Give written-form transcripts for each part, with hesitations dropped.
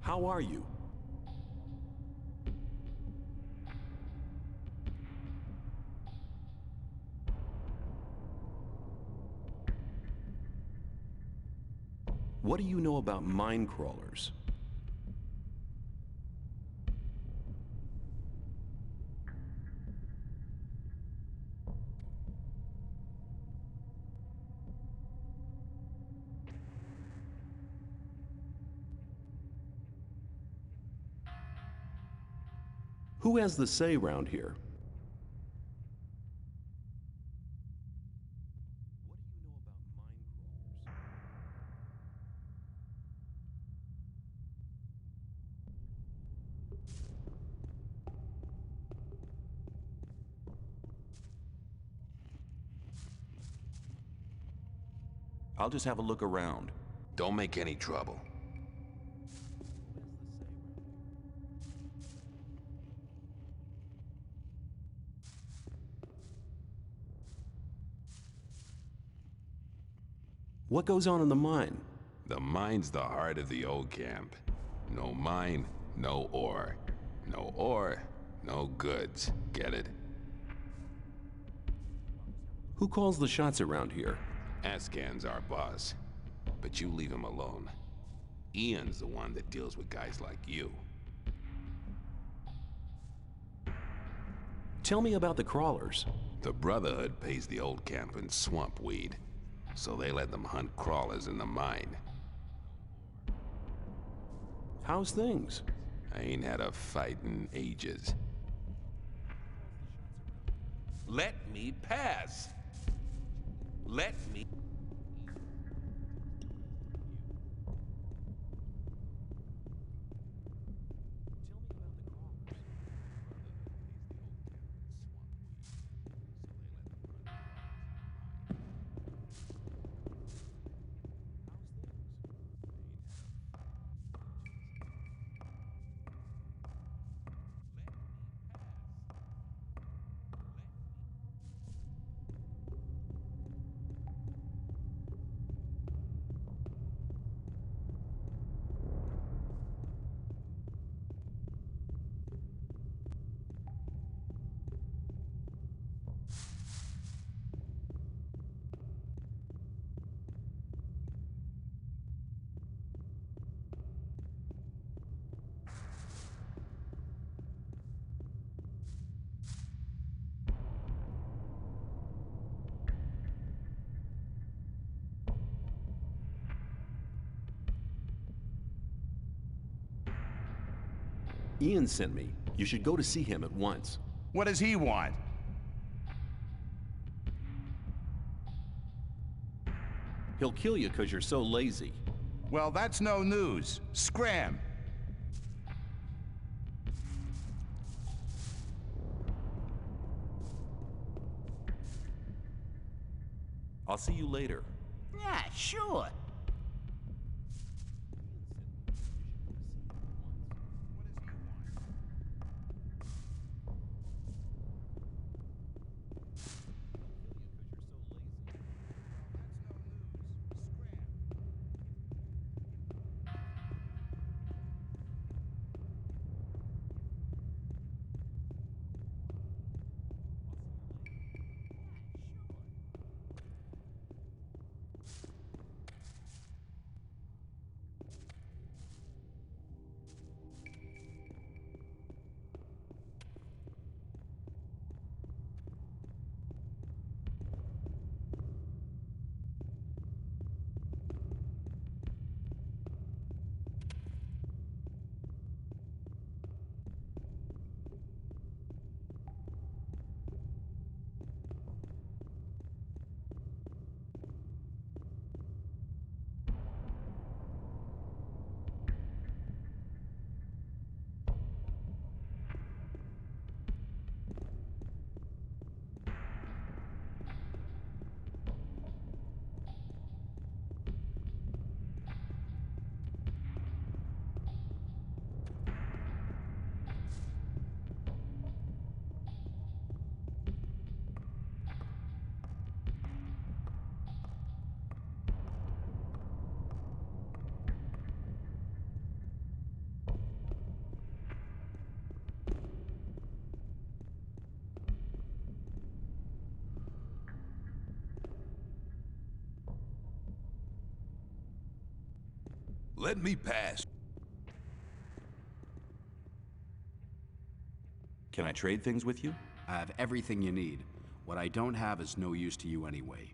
How are you? What do you know about mine crawlers? Who has the say round here? What do you know about mine crawlers? I'll just have a look around. Don't make any trouble. What goes on in the mine? The mine's the heart of the old camp. No mine, no ore. No ore, no goods. Get it? Who calls the shots around here? Ascan's our boss. But you leave him alone. Ian's the one that deals with guys like you. Tell me about the crawlers. The Brotherhood pays the old camp in swamp weed, so they let them hunt crawlers in the mine. How's things? I ain't had a fight in ages. Let me pass! Let me... Ian sent me. You should go to see him at once. What does he want? He'll kill you because you're so lazy. Well, that's no news. Scram! I'll see you later. Yeah, sure. Let me pass. Can I trade things with you? I have everything you need. What I don't have is no use to you anyway.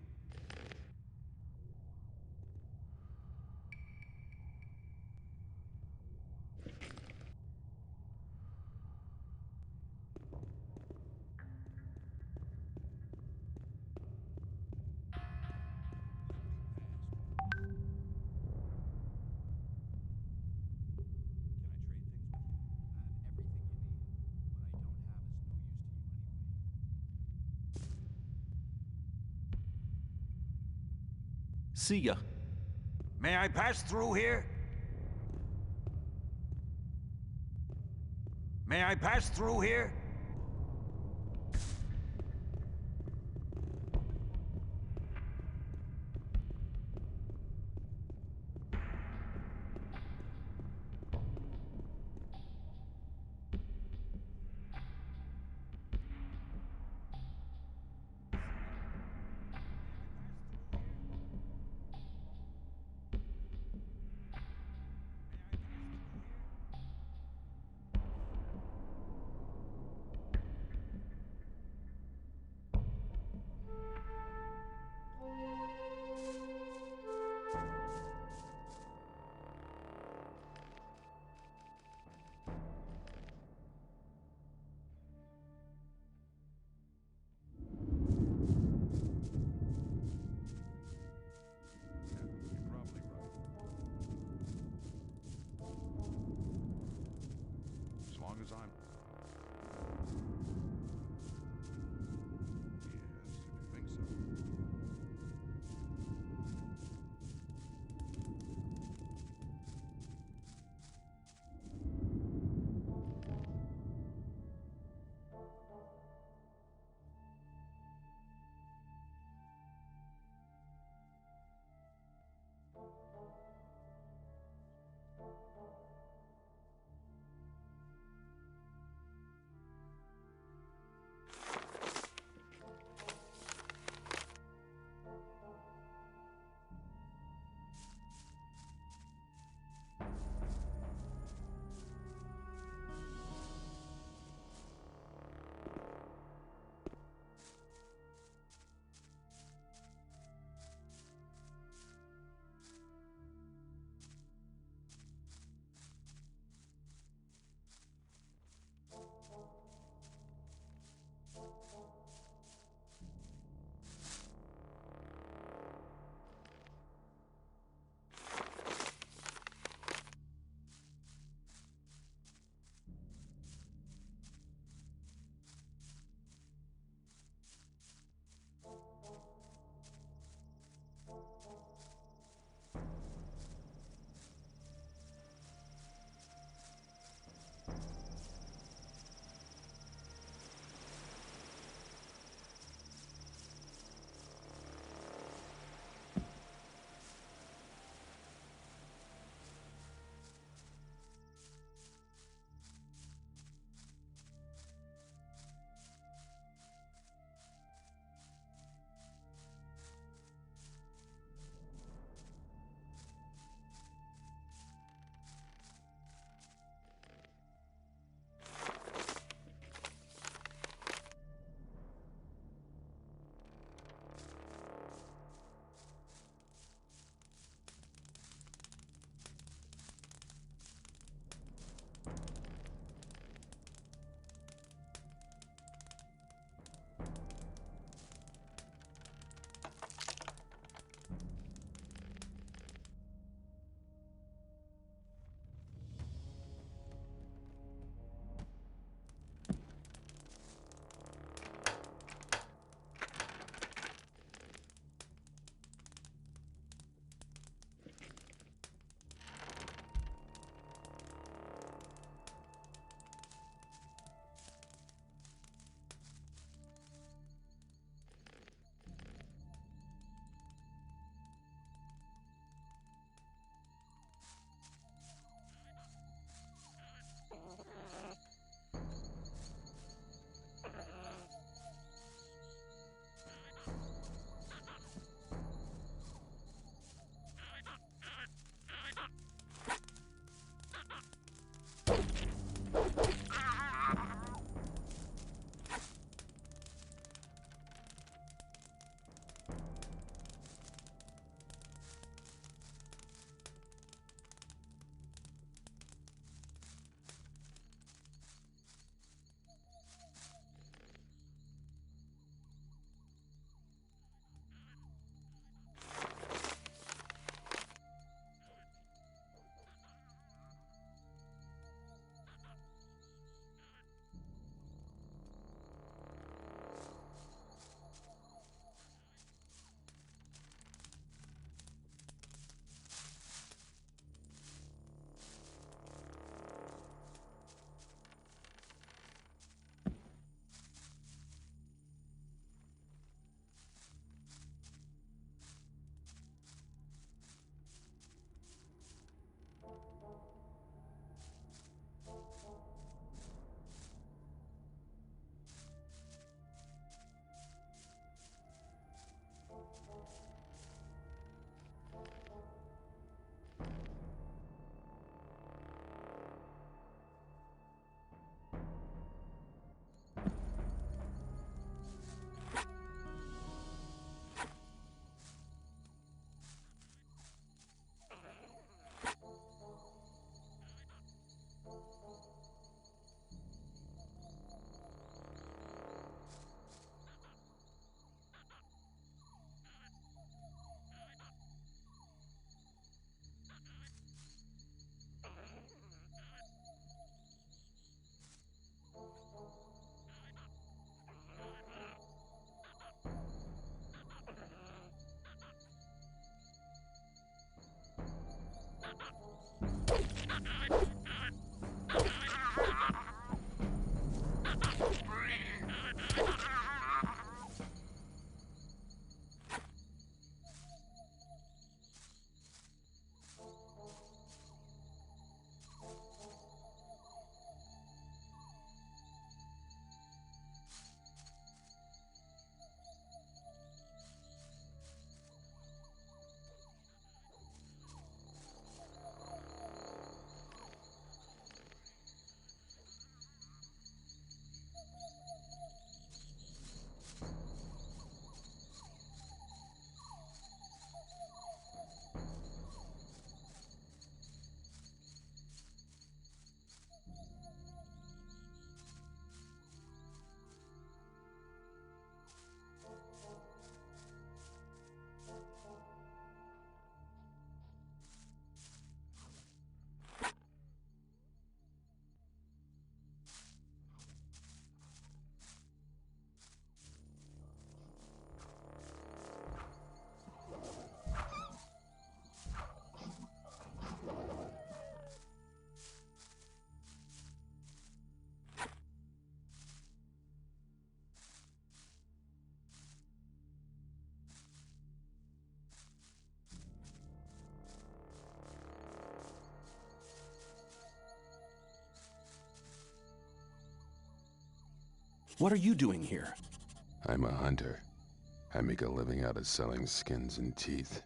See ya. May I pass through here? May I pass through here? What are you doing here? I'm a hunter. I make a living out of selling skins and teeth.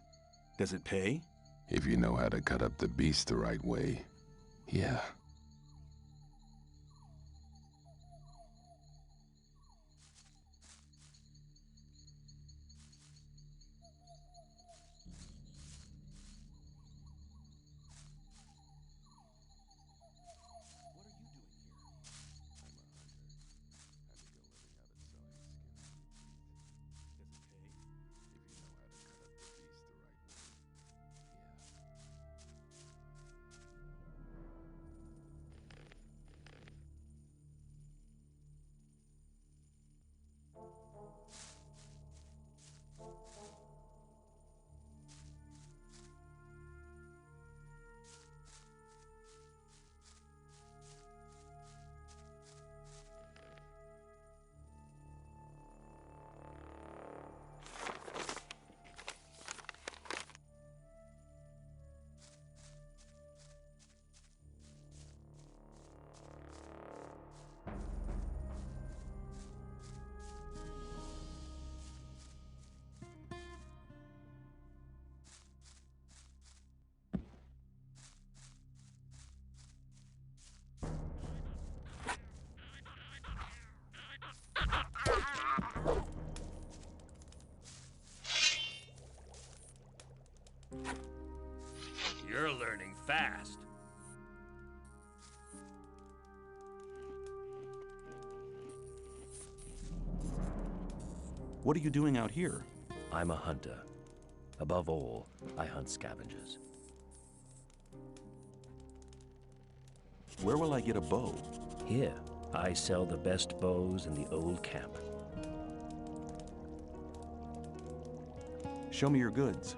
Does it pay? If you know how to cut up the beast the right way, yeah. You're learning fast. What are you doing out here? I'm a hunter. Above all, I hunt scavengers. Where will I get a bow? Here, I sell the best bows in the old camp. Show me your goods.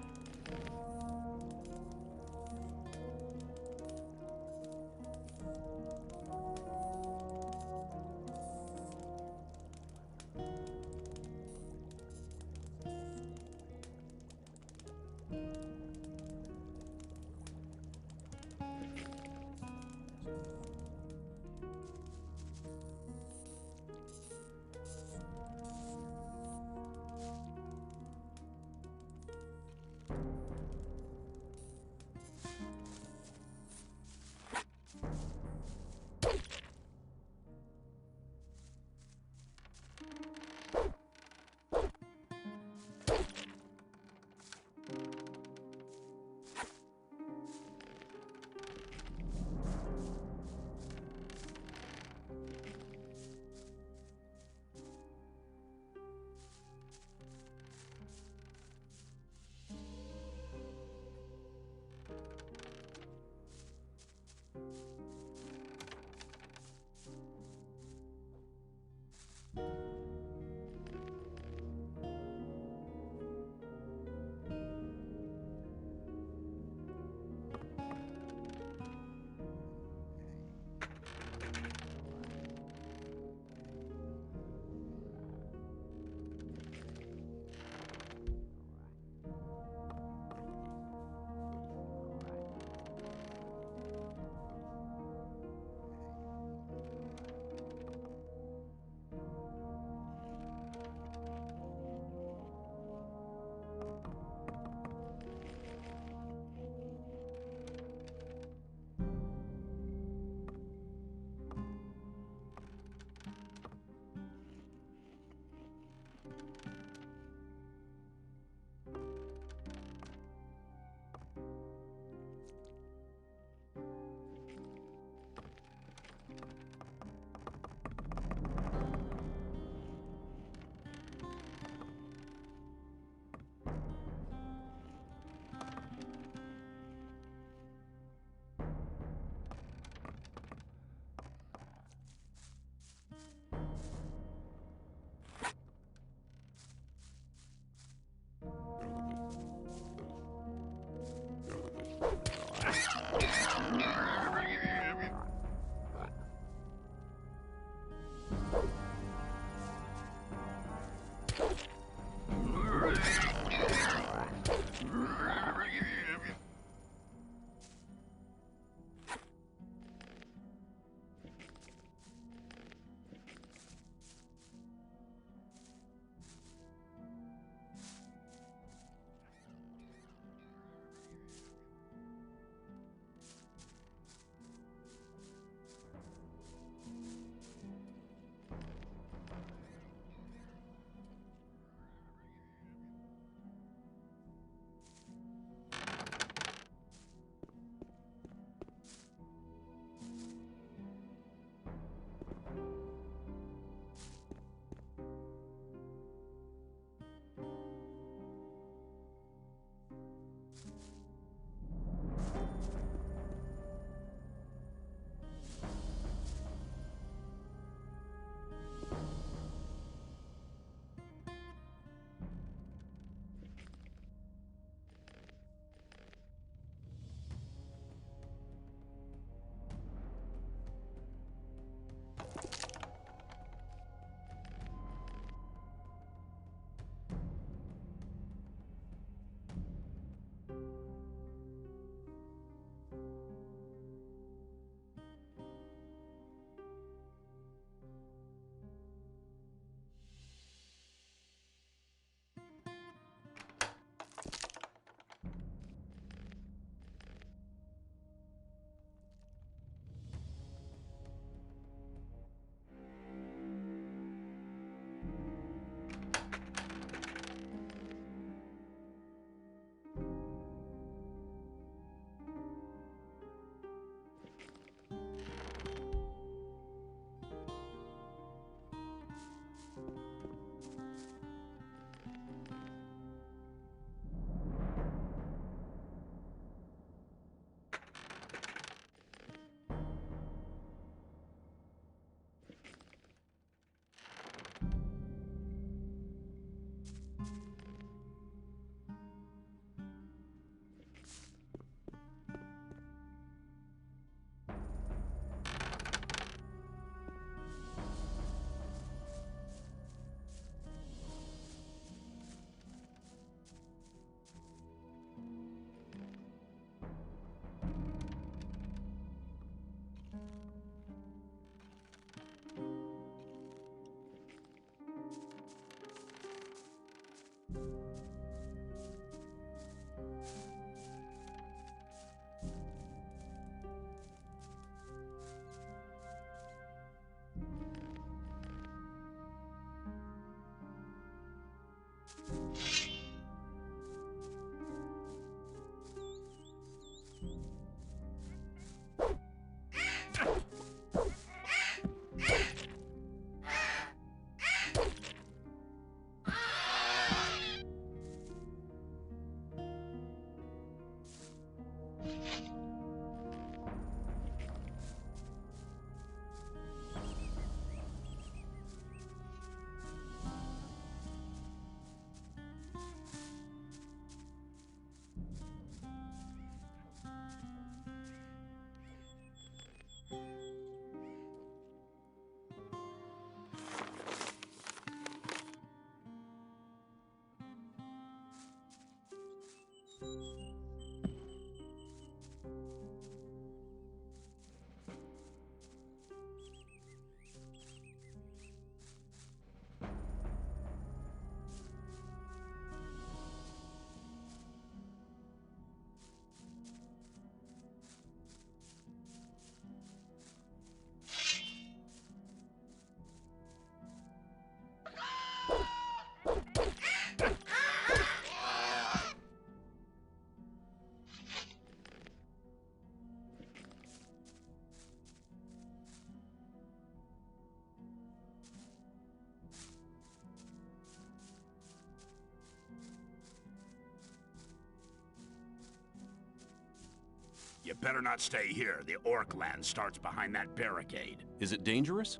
You better not stay here. The orc land starts behind that barricade. Is it dangerous?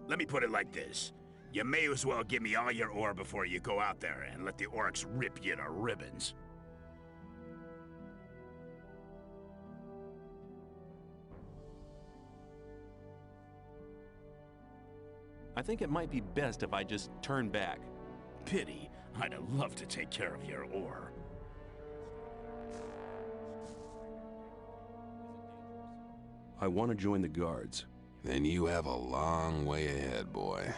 Let me put it like this. You may as well give me all your ore before you go out there and let the orcs rip you to ribbons. I think it might be best if I just turn back. Pity. I'd have loved to take care of your ore. I want to join the guards. Then you have a long way ahead, boy.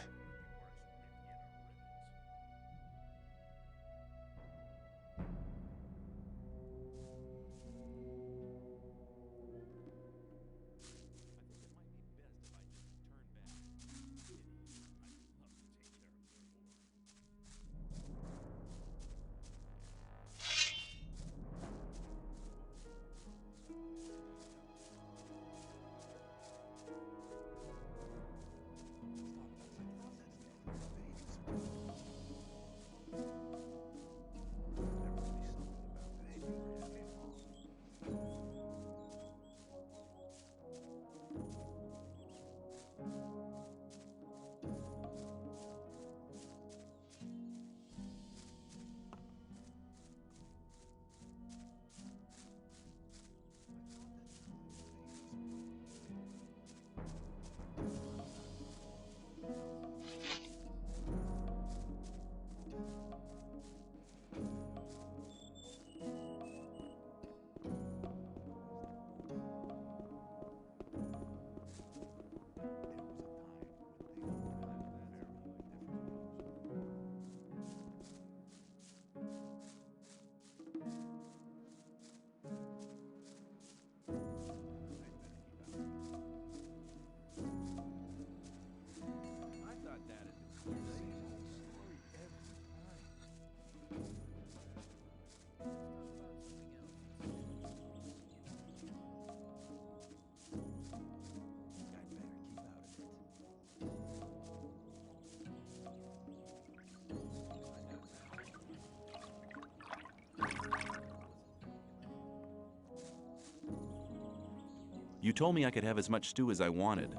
You told me I could have as much stew as I wanted.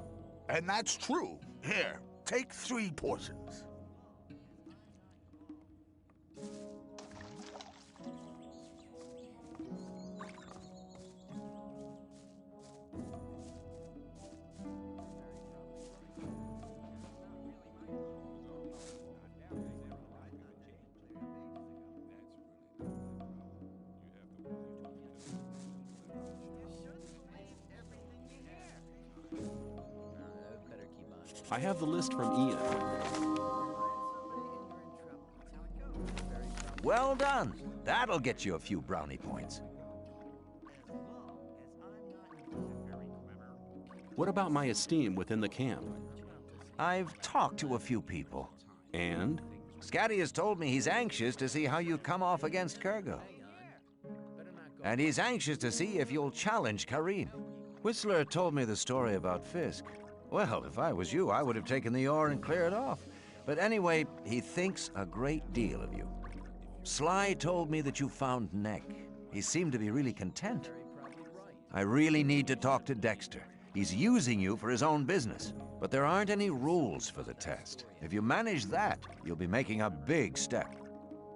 And that's true. Here, take 3 portions. I have the list from Ian. Well done. That'll get you a few brownie points. What about my esteem within the camp? I've talked to a few people. And? Scatty has told me he's anxious to see how you come off against Kurgo. And he's anxious to see if you'll challenge Karim. Whistler told me the story about Fisk. Well, if I was you, I would have taken the ore and cleared off. But anyway, he thinks a great deal of you. Sly told me that you found Neck. He seemed to be really content. I really need to talk to Dexter. He's using you for his own business. But there aren't any rules for the test. If you manage that, you'll be making a big step.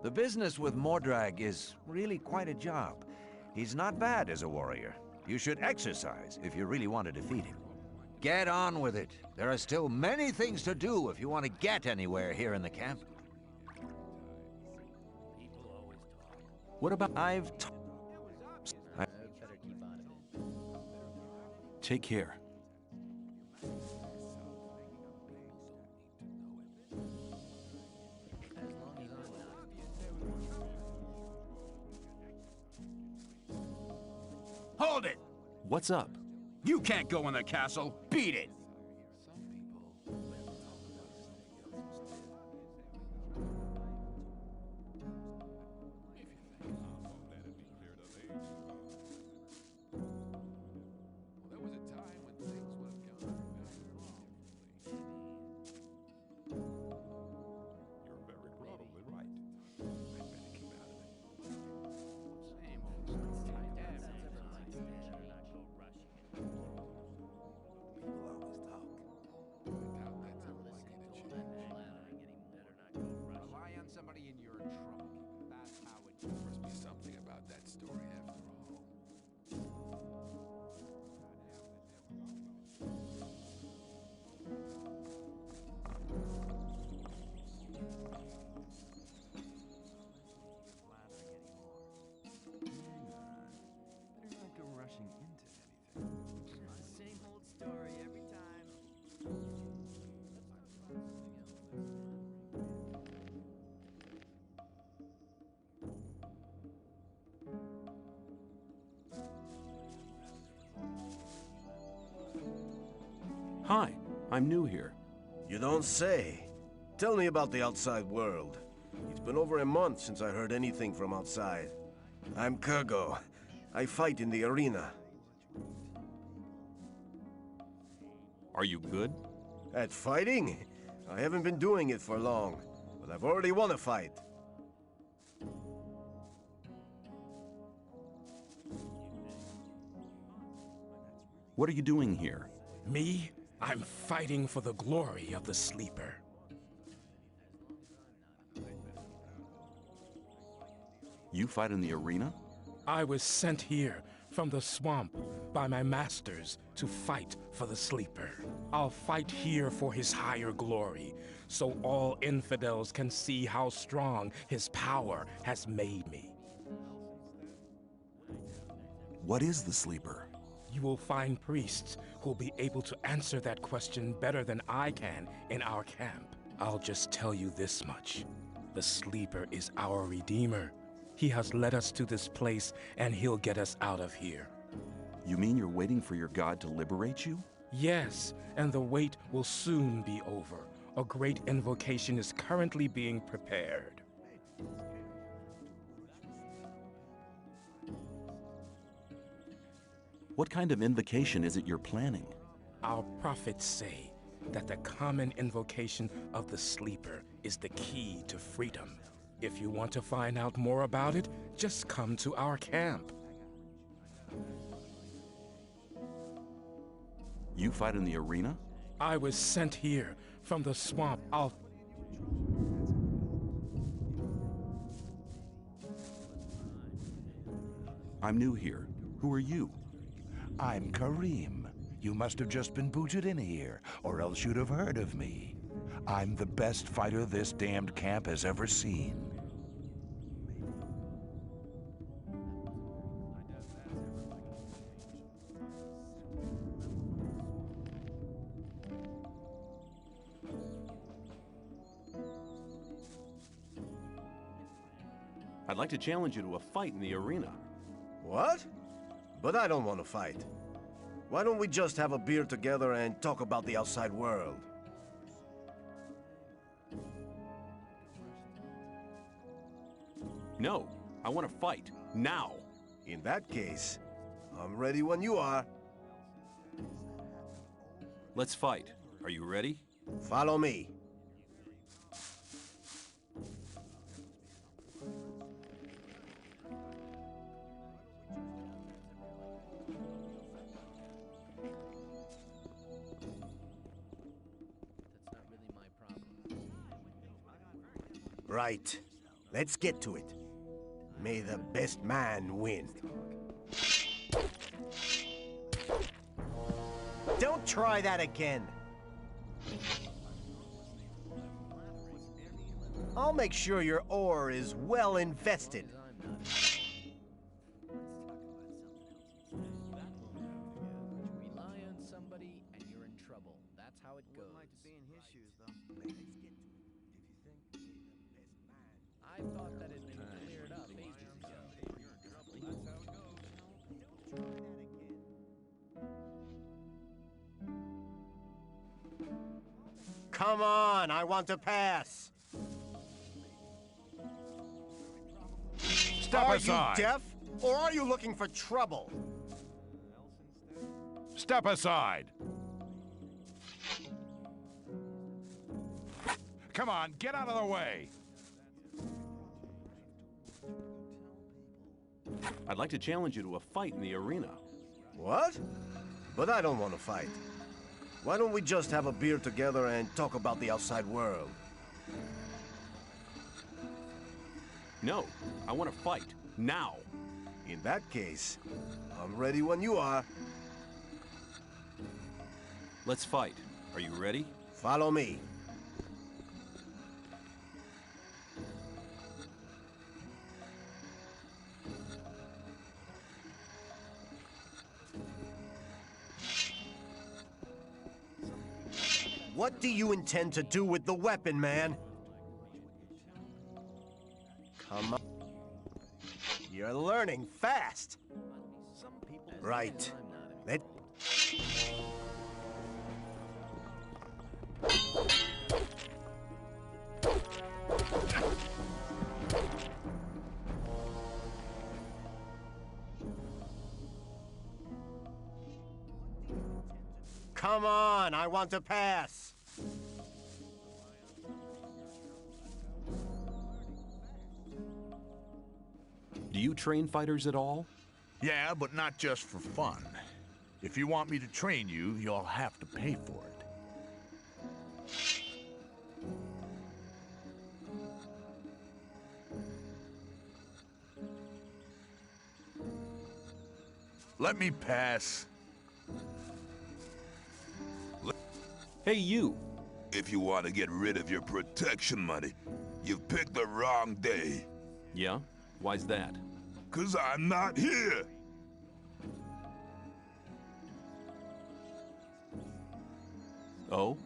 The business with Mordrag is really quite a job. He's not bad as a warrior. You should exercise if you really want to defeat him. Get on with it. There are still many things to do if you want to get anywhere here in the camp. What about... Take care. Hold it! What's up? You can't go in the castle. Beat it! Hi, I'm new here. You don't say. Tell me about the outside world. It's been over a month since I heard anything from outside. I'm Kurgo. I fight in the arena. Are you good? At fighting? I haven't been doing it for long, but I've already won a fight. What are you doing here? Me? I'm fighting for the glory of the Sleeper. You fight in the arena? I was sent here from the swamp by my masters to fight for the Sleeper. I'll fight here for his higher glory, so all infidels can see how strong his power has made me. What is the Sleeper? You will find priests who'll be able to answer that question better than I can in our camp. I'll just tell you this much. The Sleeper is our Redeemer. He has led us to this place, and he'll get us out of here. You mean you're waiting for your god to liberate you? Yes, and the wait will soon be over. A great invocation is currently being prepared. What kind of invocation is it you're planning? Our prophets say that the common invocation of the Sleeper is the key to freedom. If you want to find out more about it, just come to our camp. You fight in the arena? I was sent here from the swamp. I'm new here. Who are you? I'm Kareem. You must have just been booted in here, or else you'd have heard of me. I'm the best fighter this damned camp has ever seen. I'd like to challenge you to a fight in the arena. What? But I don't want to fight. Why don't we just have a beer together and talk about the outside world? No, I want to fight. Now! In that case, I'm ready when you are. Let's fight. Are you ready? Follow me. Right. Let's get to it. May the best man win. Don't try that again. I'll make sure your ore is well invested. Rely on somebody and you're in trouble. That's how it goes. I thought that had been cleared up ages ago. Come on, I want to pass. Step Are aside! you deaf? Or are you looking for trouble? Step aside! Come on, get out of the way! I'd like to challenge you to a fight in the arena. What? But I don't want to fight. Why don't we just have a beer together and talk about the outside world? No, I want to fight. Now! In that case, I'm ready when you are. Let's fight. Are you ready? Follow me. What do you intend to do with the weapon, man? Come on. You're learning fast. Right. Come on, I want to pass. Do you train fighters at all? Yeah, but not just for fun. If you want me to train you, you'll have to pay for it. Let me pass. Hey, you! If you want to get rid of your protection money, you've picked the wrong day. Yeah? Why's that? 'Cause I'm not here! Oh?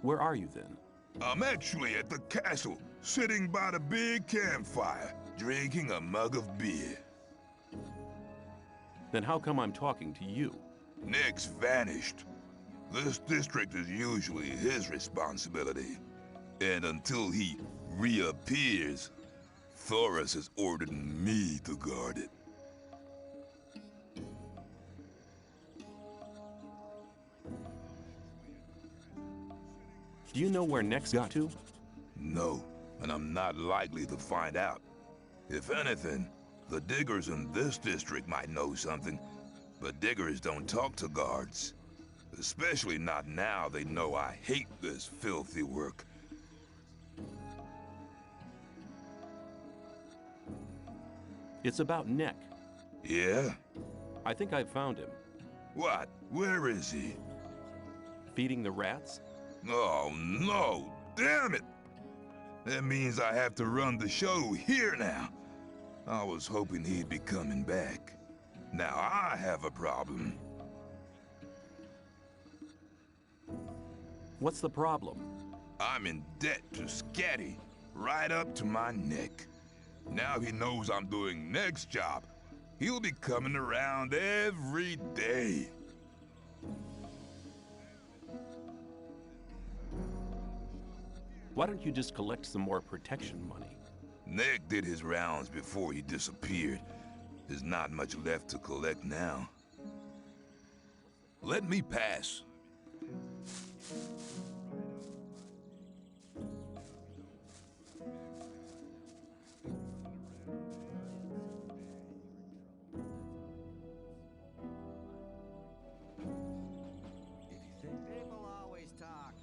Where are you then? I'm actually at the castle, sitting by the big campfire, drinking a mug of beer. Then how come I'm talking to you? Nick's vanished. This district is usually his responsibility. And until he reappears, Thoris has ordered me to guard it. Do you know where Nex got to? No, and I'm not likely to find out. If anything, the diggers in this district might know something, but diggers don't talk to guards. Especially not now they know I hate this filthy work. It's about Neck. Yeah? I think I've found him. What? Where is he? Feeding the rats? Oh, no! Damn it! That means I have to run the show here now. I was hoping he'd be coming back. Now I have a problem. What's the problem? I'm in debt to Scatty, right up to my neck. Now he knows I'm doing Neck's job. He'll be coming around every day. Why don't you just collect some more protection money? Neck did his rounds before he disappeared. There's not much left to collect now. Let me pass. People always talk.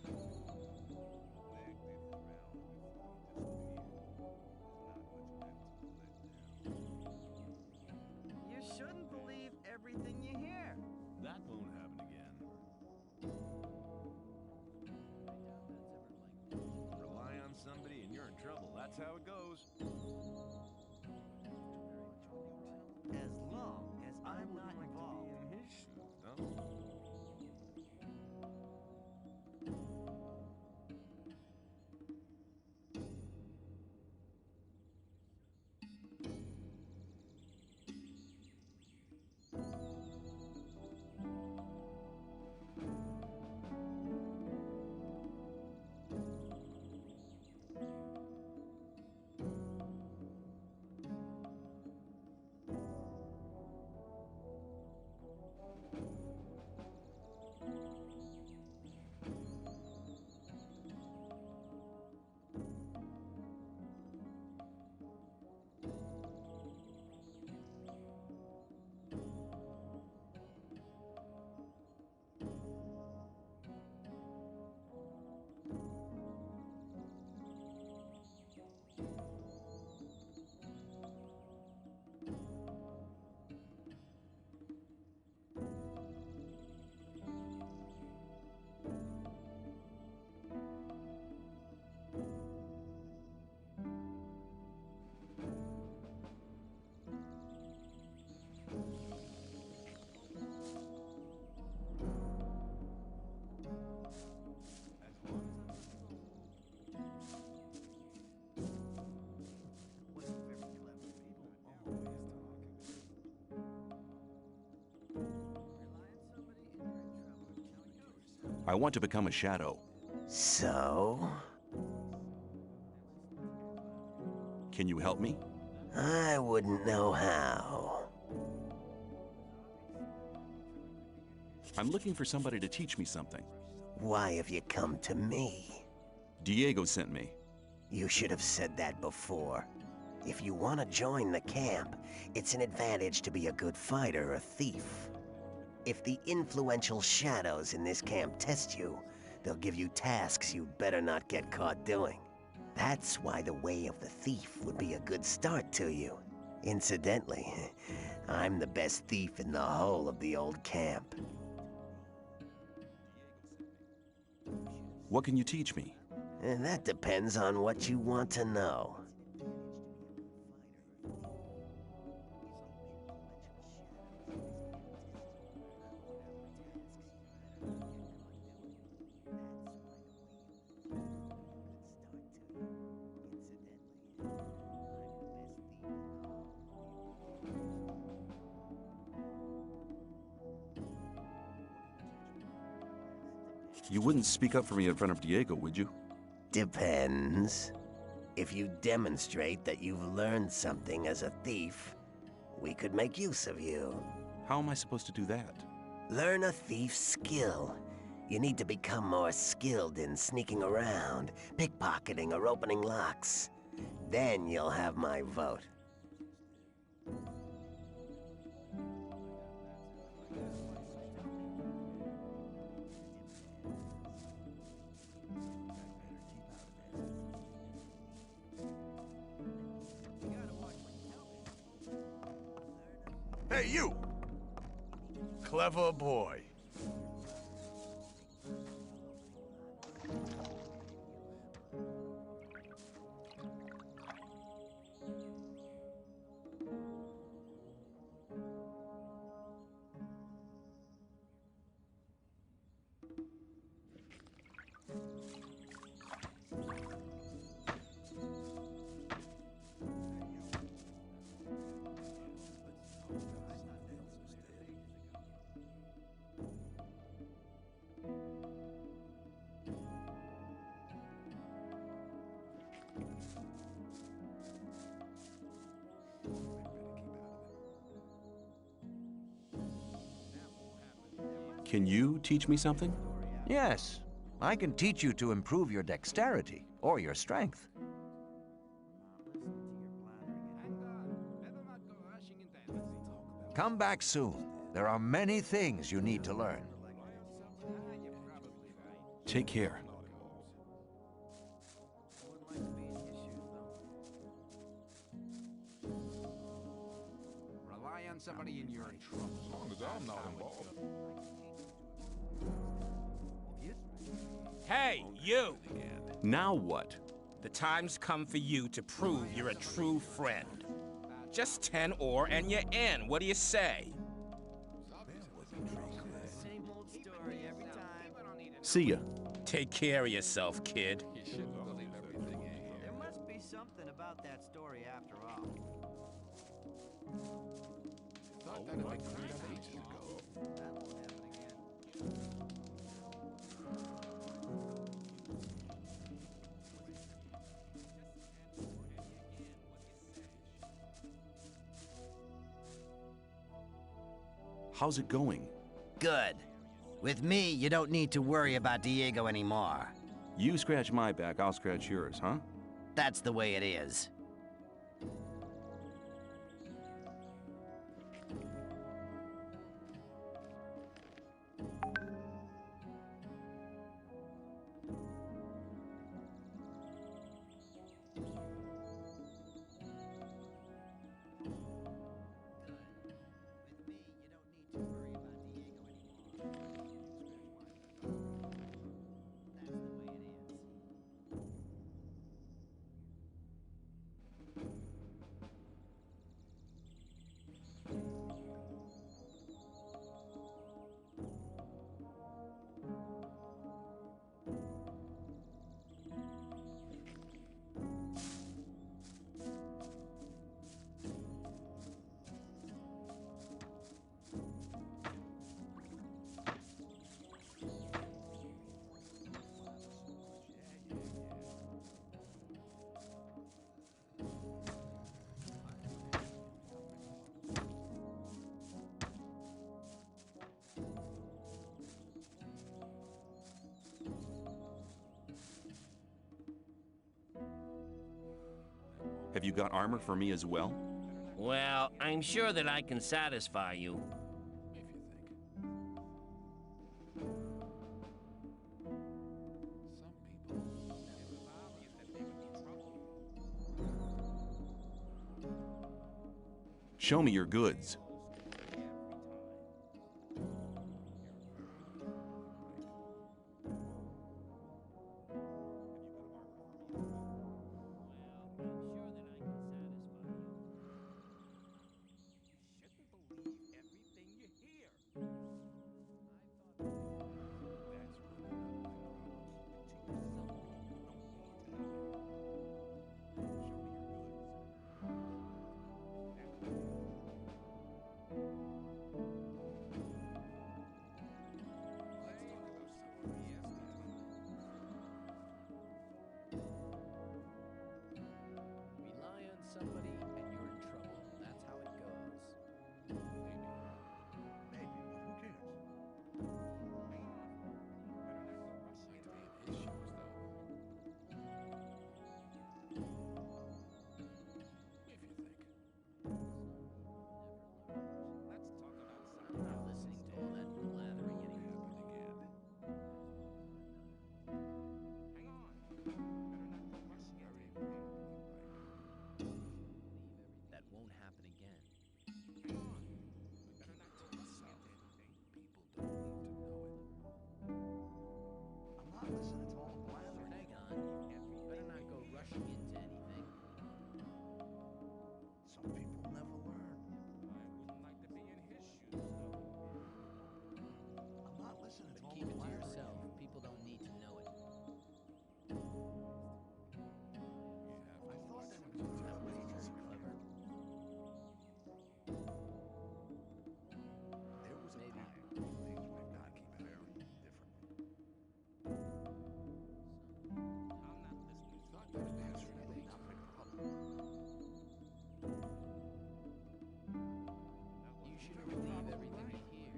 You shouldn't believe everything you hear. That won't happen again. Rely on somebody and you're in trouble. That's how it goes. As long as I'm not involved. In his shoes, no? I want to become a shadow. So? Can you help me? I wouldn't know how. I'm looking for somebody to teach me something. Why have you come to me? Diego sent me. You should have said that before. If you want to join the camp, it's an advantage to be a good fighter or thief. If the influential shadows in this camp test you, they'll give you tasks you'd better not get caught doing. That's why the way of the thief would be a good start to you. Incidentally, I'm the best thief in the whole of the old camp. What can you teach me? And that depends on what you want to know. You wouldn't speak up for me in front of Diego, would you? Depends. If you demonstrate that you've learned something as a thief, we could make use of you. How am I supposed to do that? Learn a thief's skill. You need to become more skilled in sneaking around, pickpocketing, or opening locks. Then you'll have my vote. Hey, you! Clever boy. Can you teach me something? Yes, I can teach you to improve your dexterity or your strength. Come back soon. There are many things you need to learn. Take care. Rely on somebody in your trouble. As long as I'm not involved. Hey, you! Now what? The time's come for you to prove you're a true friend. Just 10 ore and you're in. What do you say? See ya. Take care of yourself, kid. There must be something about that story after all. How's it going? Good. With me, you don't need to worry about Diego anymore. You scratch my back, I'll scratch yours, huh? That's the way it is. Have you got armor for me as well? Well, I'm sure that I can satisfy you. Show me your goods. Rely on somebody and you're in trouble. That's how it goes. Maybe, but who cares? I'm not listening to all that blathering anymore. That won't happen again. I'm not listening to all the blathering. Hang on. Better not go rushing into anything. Some people never learn. I'm not listening to all Keep the it to blathering. yourself. People don't need to know it. I thought that it was outrageous clever. There was a time when things would have gotten very different. Not that it answered really not my problem. You should believe everything you hear.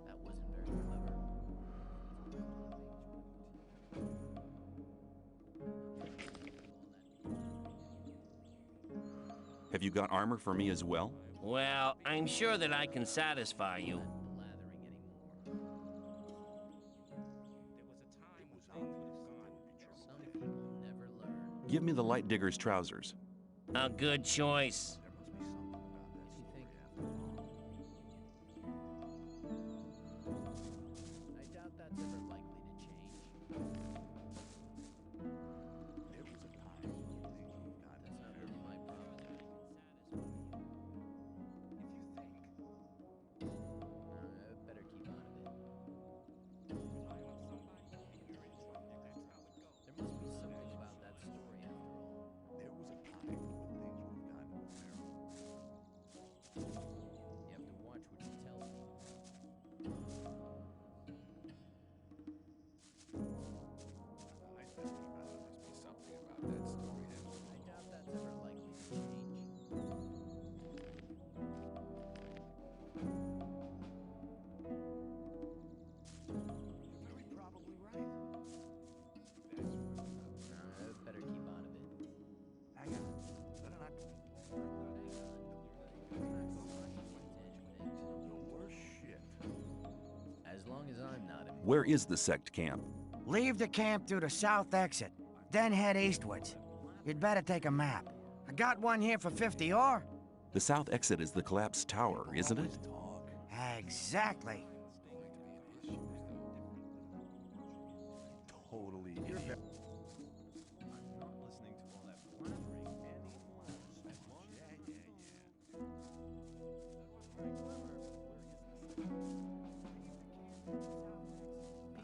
That wasn't very clever. Have you got armor for me as well? Well, I'm sure that I can satisfy you. Blathering anymore. Some people never learn. Give me the light digger's trousers. A good choice. There must be something about that If you story think- after all. I doubt that's ever likely to change. There was a time when things would have gotten That's not very really my problem. Better keep out of it. There must be something about that story after all. There was a time when things would have gotten very You have to watch what you tell people. I think there must be something about that story. I doubt that's ever likely to change. You're very probably right. Better keep out of it. Hang on. Better not. The worst shit. As long as I'm not involved. Where is the sect camp? Leave the camp through the south exit, then head eastwards. You'd better take a map. I got one here for 50 or? The south exit is the collapsed tower, isn't it? Exactly. Totally idiot. I'm not listening to all that blathering anymore.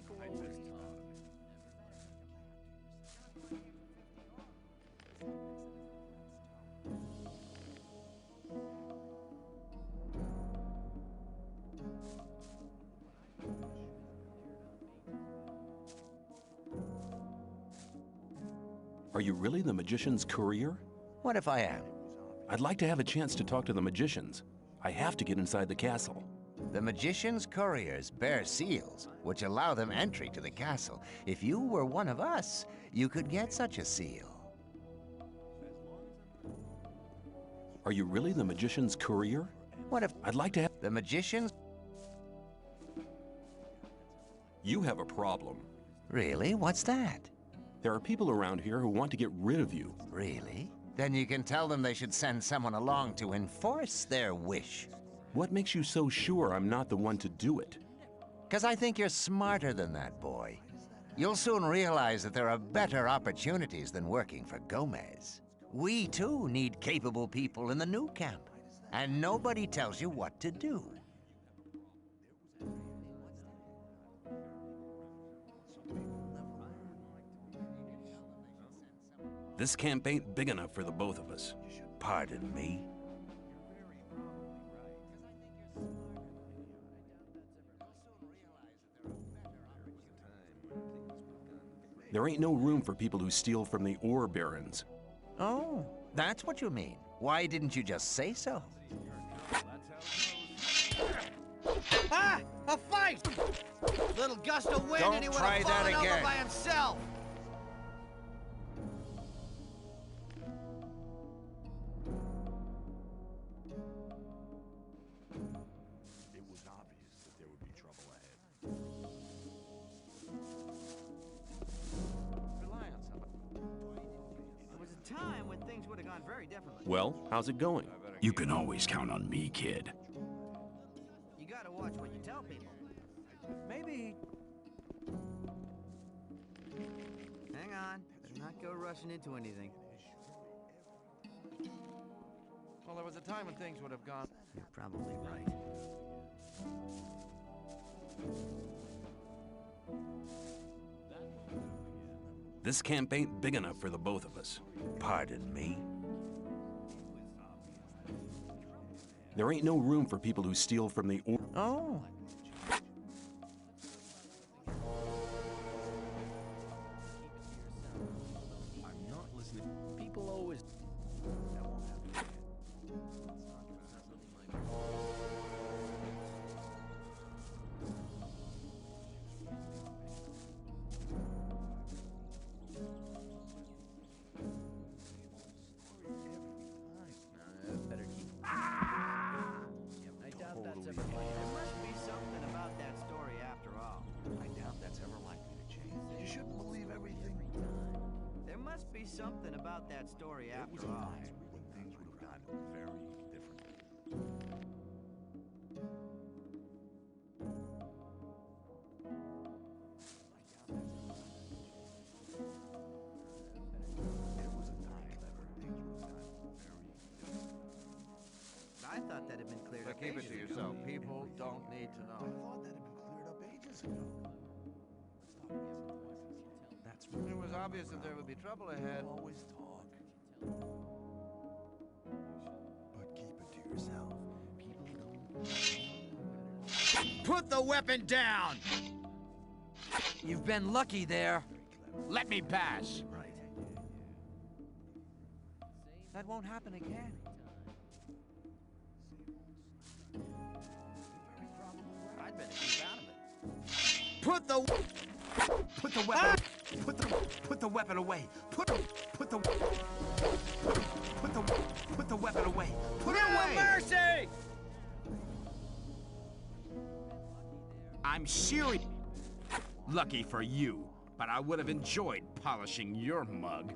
People always talk. Are you really the magician's courier? What if I am? I'd like to have a chance to talk to the magicians. I have to get inside the castle. The magician's couriers bear seals, which allow them entry to the castle. If you were one of us, you could get such a seal. Are you really the magician's courier? What if I'd like to have... the magician's... You have a problem. Really? What's that? There are people around here who want to get rid of you. Really? Then you can tell them they should send someone along to enforce their wish. What makes you so sure I'm not the one to do it? 'Cause I think you're smarter than that, boy. You'll soon realize that there are better opportunities than working for Gomez. We, too, need capable people in the new camp. And nobody tells you what to do. This camp ain't big enough for the both of us. Pardon me? There ain't no room for people who steal from the ore barons. Oh, that's what you mean. Why didn't you just say so? Ah! A fight! Little gust of wind Don't and he would try have that fallen over again. by himself! It was obvious that there would be trouble ahead. Rely on somebody. There was a time when things would have gone very differently. Well, how's it going? You can always count on me, kid. You gotta watch what you tell people. Maybe... Hang on. Better not go rushing into anything. Well, there was a time when things would have gone... You're probably right. This camp ain't big enough for the both of us. Pardon me? There ain't no room for people who steal from the ore. Oh. I'm not listening. People always... Better keep... I doubt that's ever likely. There must be something about that story after all. I doubt that's ever likely to change. You shouldn't believe everything. There must be something about that story after all. When things would have gone very differently. I thought that had been cleared up. Keep it ages to ago. yourself. People don't need to know. thought that had been cleared up ages ago. That's It was obvious that there would be trouble ahead. always talk. But keep it to yourself. People don't... Put the weapon down! You've been lucky there. Let me pass. Right. That won't happen again. I'd better keep out of it. Put the weapon. Put the weapon away. Put the weapon away. Put it away. Mercy! I'm serious. Lucky for you, but I would have enjoyed polishing your mug.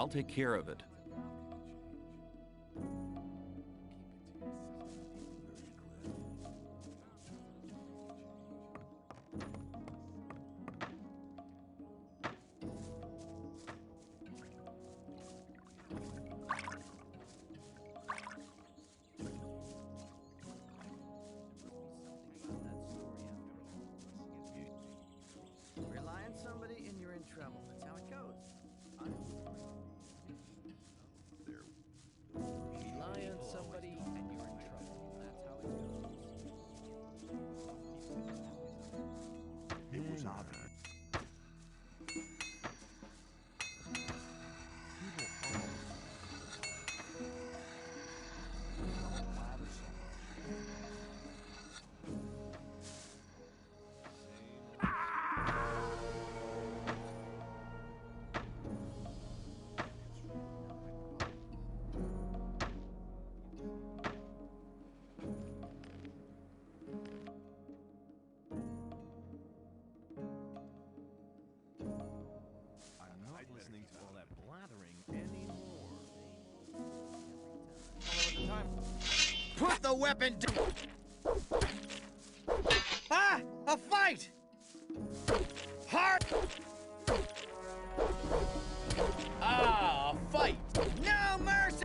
I'll take care of it. Rely on somebody and you're in trouble. That's how it goes. Rely on somebody and you're in trouble. That's how it goes. It was obvious. Listening to all that blathering anymore. Put the weapon down! Ah! A fight! Hard! Ah, a fight! No mercy!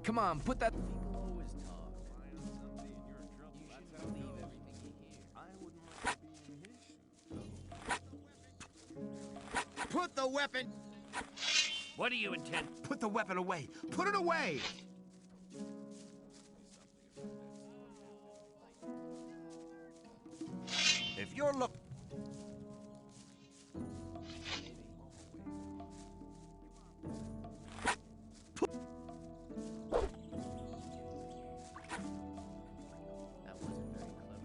Come on, put that... People always talk. Rely on somebody and you're in trouble. You should believe everything you hear. I wouldn't like to be in his shoes. Put the weapon... What do you intend? Put the weapon away. Put it away! If you're look... That wasn't very clever.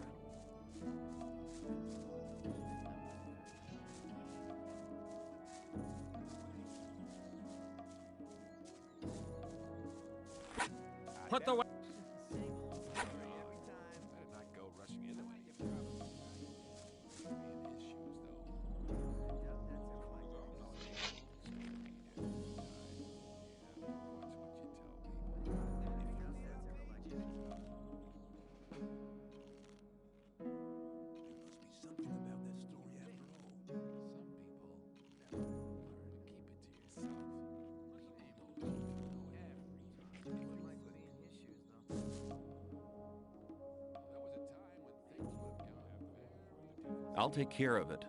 Put the weapon... Better not go rushing into it. I'll take care of it.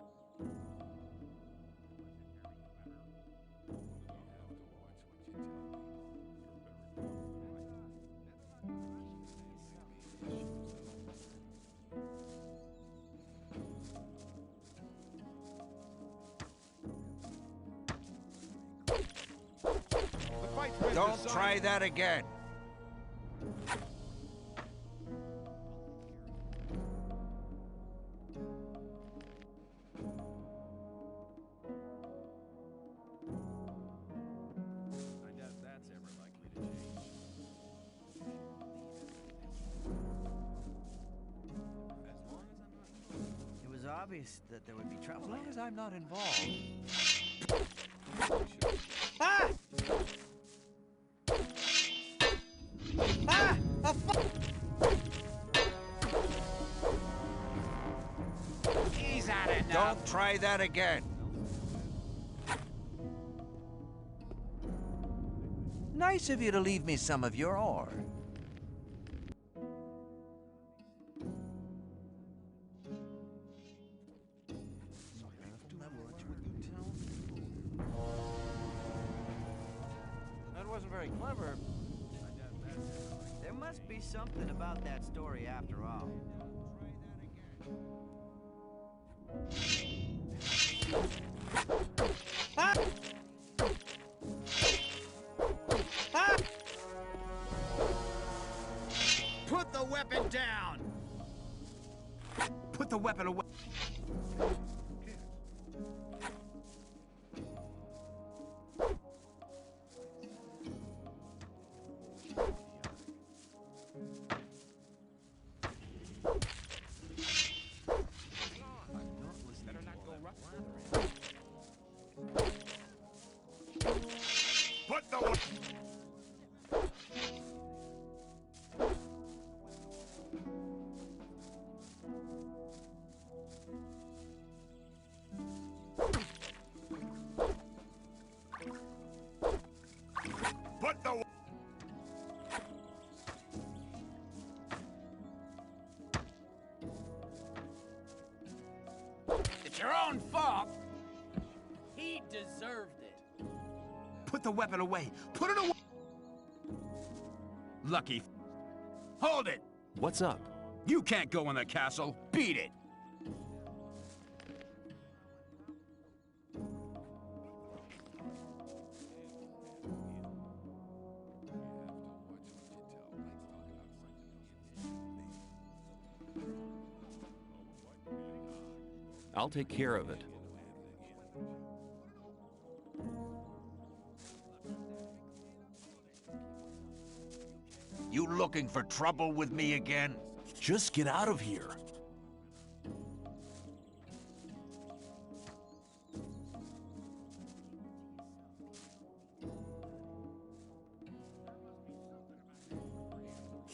Don't try that again. It was obvious that there would be trouble. As long as I'm not involved. Ah! Ah! A He's at it now. Don't try that again. Nice of you to leave me some of your ore. That wasn't very clever. There must be something about that story after all. Ah! Ah! Put the weapon down! Put the weapon away. Put the... Put the... It's your own fault. He deserved it. Put the weapon away. Put it away. Lucky. Hold it. What's up? You can't go in the castle. Beat it. I'll take care of it. You looking for trouble with me again? Just get out of here.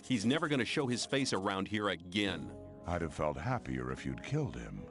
He's never gonna show his face around here again. I'd have felt happier if you'd killed him.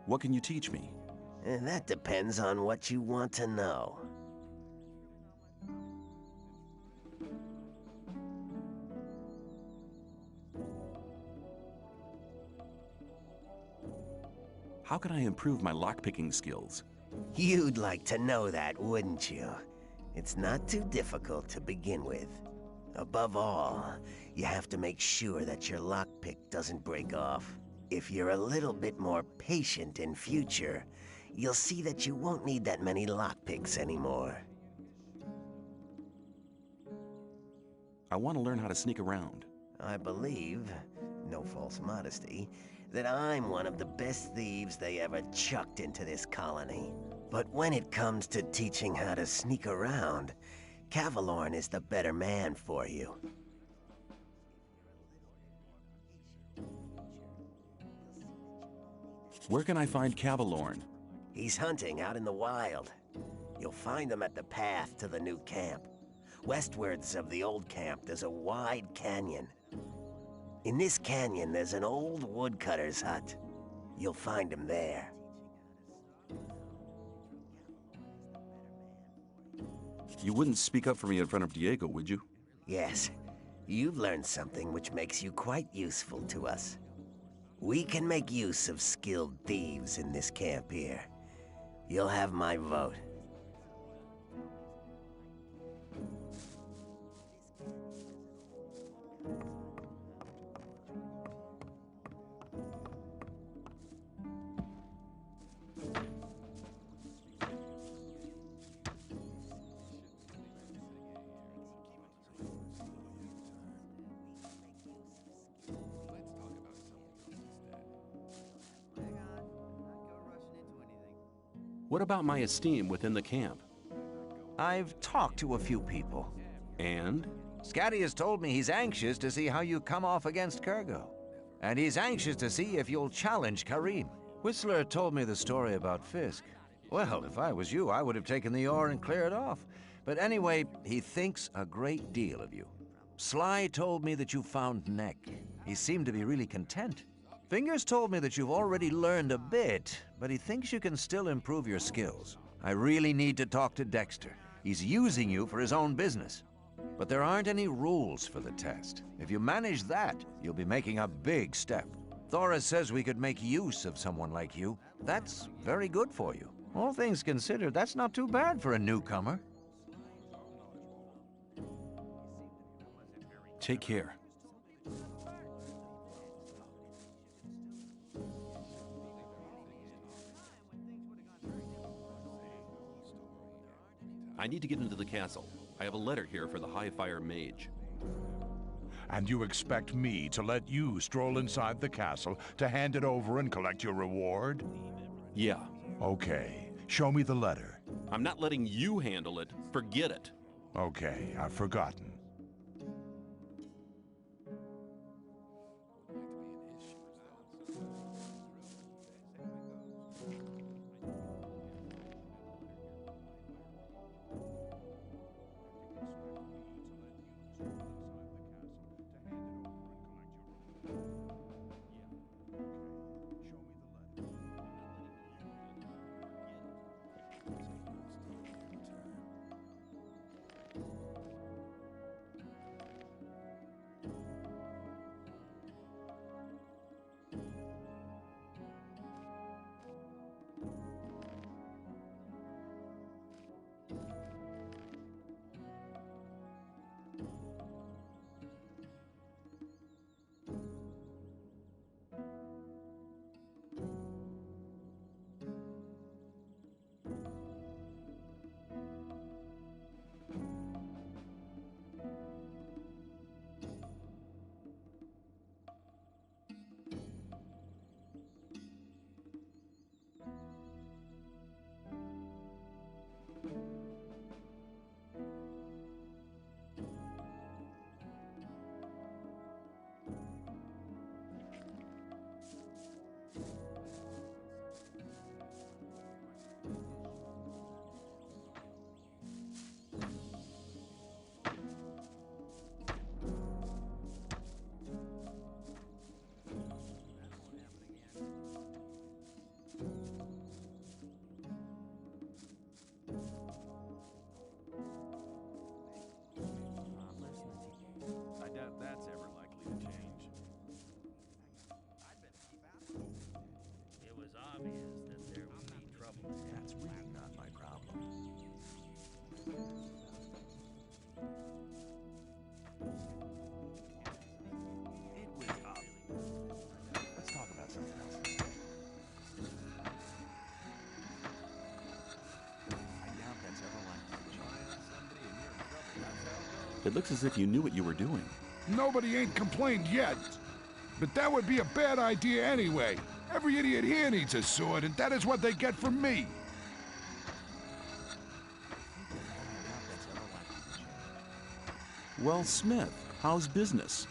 What can you teach me? That depends on what you want to know. How can I improve my lockpicking skills? You'd like to know that, wouldn't you? It's not too difficult to begin with. Above all, you have to make sure that your lockpick doesn't break off. If you're a little bit more patient in future, you'll see that you won't need that many lockpicks anymore. I want to learn how to sneak around. I believe, no false modesty, that I'm one of the best thieves they ever chucked into this colony. But when it comes to teaching how to sneak around, Cavalorn is the better man for you. Where can I find Cavalorn? He's hunting out in the wild. You'll find him at the path to the new camp. Westwards of the old camp, there's a wide canyon. In this canyon, there's an old woodcutter's hut. You'll find him there. You wouldn't speak up for me in front of Diego, would you? Yes. You've learned something which makes you quite useful to us. We can make use of skilled thieves in this camp here. You'll have my vote. What about my esteem within the camp? I've talked to a few people. And? Scatty has told me he's anxious to see how you come off against Kurgo. And he's anxious to see if you'll challenge Karim. Whistler told me the story about Fisk. Well, if I was you, I would have taken the ore and cleared off. But anyway, he thinks a great deal of you. Sly told me that you found Neck. He seemed to be really content. Fingers told me that you've already learned a bit, but he thinks you can still improve your skills. I really need to talk to Dexter. He's using you for his own business. But there aren't any rules for the test. If you manage that, you'll be making a big step. Thora says we could make use of someone like you. That's very good for you. All things considered, that's not too bad for a newcomer. Take care. I need to get into the castle. I have a letter here for the High-Fire Mage. And you expect me to let you stroll inside the castle to hand it over and collect your reward? Yeah. Okay. Show me the letter. I'm not letting you handle it. Forget it. Okay, I've forgotten. It looks as if you knew what you were doing. Nobody ain't complained yet. But that would be a bad idea anyway. Every idiot here needs a sword, and that is what they get from me. Well, Smith, how's business?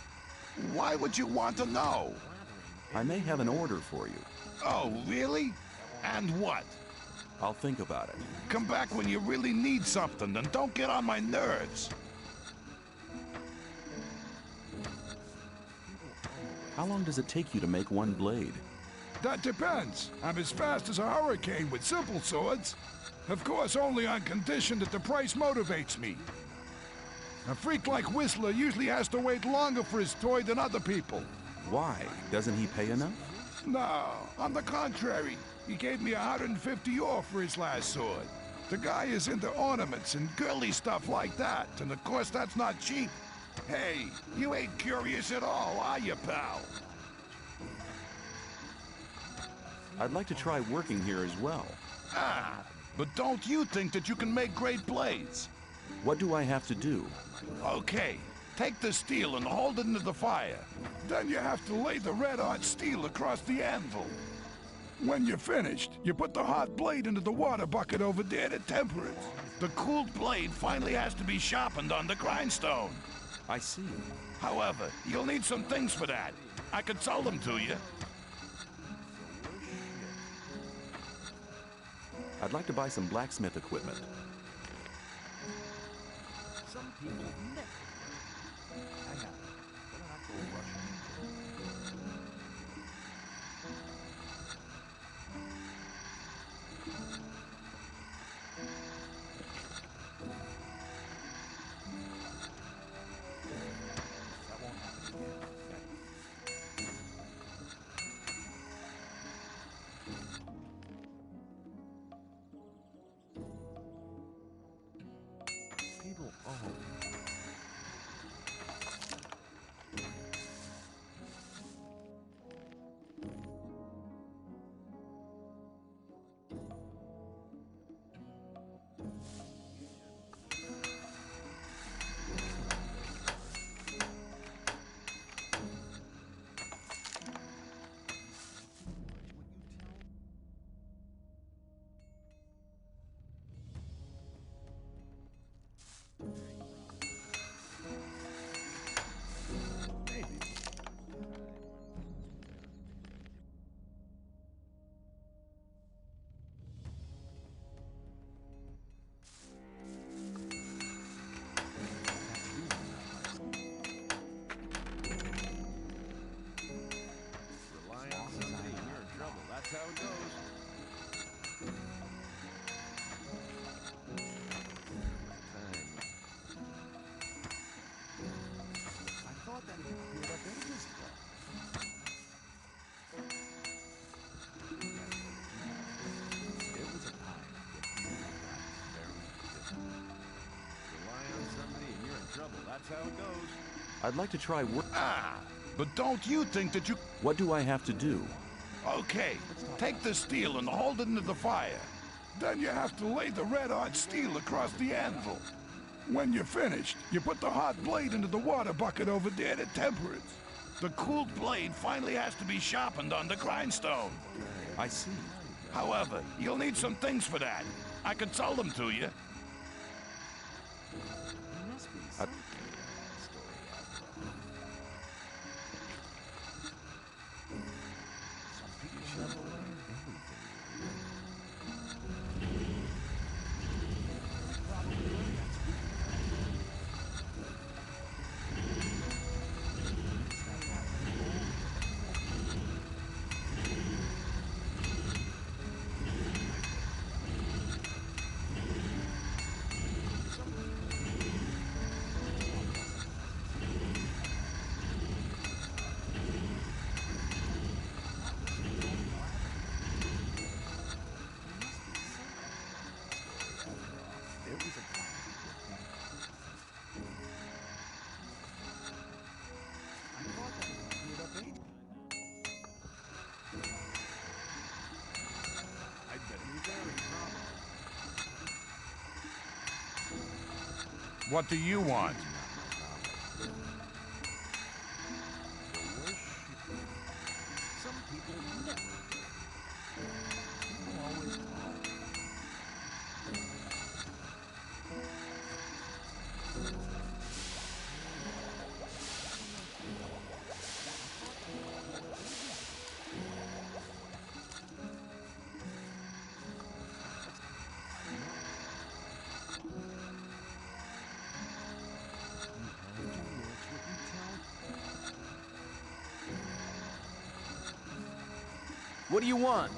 Why would you want to know? I may have an order for you. Oh, really? And what? I'll think about it. Come back when you really need something, and don't get on my nerves. How long does it take you to make one blade? That depends. I'm as fast as a hurricane with simple swords. Of course, only on condition that the price motivates me. A freak like Whistler usually has to wait longer for his toy than other people. Why? Doesn't he pay enough? No, on the contrary. He gave me 150 ore for his last sword. The guy is into ornaments and girly stuff like that, and of course that's not cheap. Hey, you ain't curious at all, are you, pal? I'd like to try working here as well. Ah, but don't you think that you can make great blades? What do I have to do? Okay, take the steel and hold it into the fire. Then you have to lay the red hot steel across the anvil. When you're finished, you put the hot blade into the water bucket over there to temper it. The cooled blade finally has to be sharpened on the grindstone. I see. However, you'll need some things for that. I could sell them to you. I'd like to buy some blacksmith equipment. Some people never learn. Hang on. Better not go rushing into it. That won't happen again. People, oh. That's how it goes. I thought that had been cleared up ages ago. It was a time when people got very different. Rely on somebody and you're in trouble. That's how it goes. I'd like to try work. Ah, but don't you think that you... What do I have to do? Okay, take the steel and hold it into the fire. Then you have to lay the red hot steel across the anvil. When you're finished, you put the hot blade into the water bucket over there to temper it. The cooled blade finally has to be sharpened on the grindstone. I see. However, you'll need some things for that. I could sell them to you. What do you want? Some people never. People always talk. What do you want?